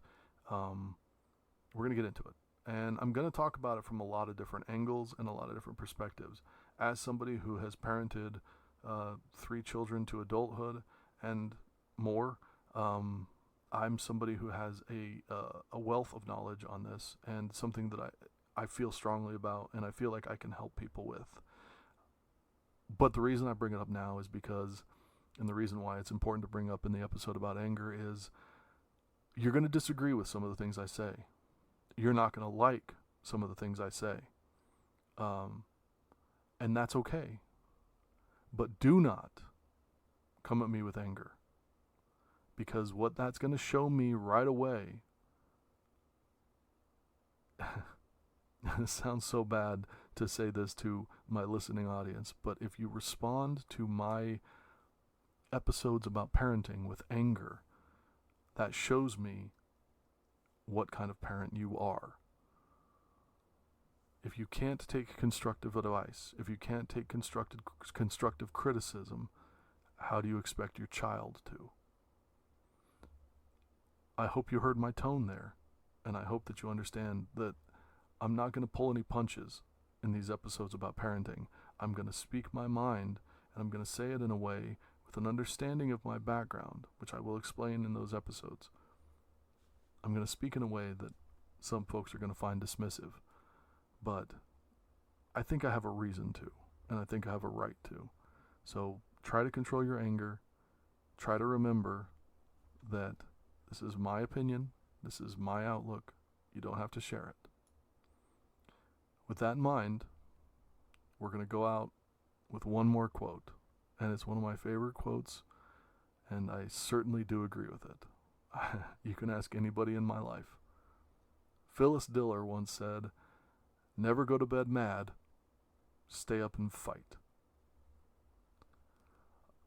And I'm going to talk about it from a lot of different angles and a lot of different perspectives. As somebody who has parented 3 children to adulthood and more. I'm somebody who has a wealth of knowledge on this, and something that I feel strongly about and I feel like I can help people with. But the reason I bring it up now is because, and the reason why it's important to bring up in the episode about anger is, you're going to disagree with some of the things I say. You're not going to like some of the things I say. And that's okay. But do not come at me with anger. Because what that's going to show me right away, it sounds so bad to say this to my listening audience, but if you respond to my episodes about parenting with anger, that shows me what kind of parent you are. If you can't take constructive advice, if you can't take constructive criticism, how do you expect your child to? I hope you heard my tone there, and I hope that you understand that I'm not going to pull any punches in these episodes about parenting. I'm going to speak my mind, and I'm going to say it in a way with an understanding of my background, which I will explain in those episodes. I'm going to speak in a way that some folks are going to find dismissive, but I think I have a reason to, and I think I have a right to. So try to control your anger. Try to remember that this is my opinion. This is my outlook. You don't have to share it. With that in mind, we're going to go out with one more quote. And it's one of my favorite quotes, and I certainly do agree with it. You can ask anybody in my life. Phyllis Diller once said, "Never go to bed mad. Stay up and fight."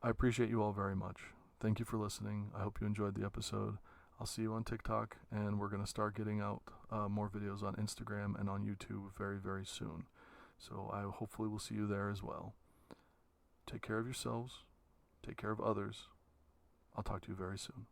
I appreciate you all very much. Thank you for listening. I hope you enjoyed the episode. I'll see you on TikTok, and we're going to start getting out more videos on Instagram and on YouTube very, very soon. So I hopefully will see you there as well. Take care of yourselves. Take care of others. I'll talk to you very soon.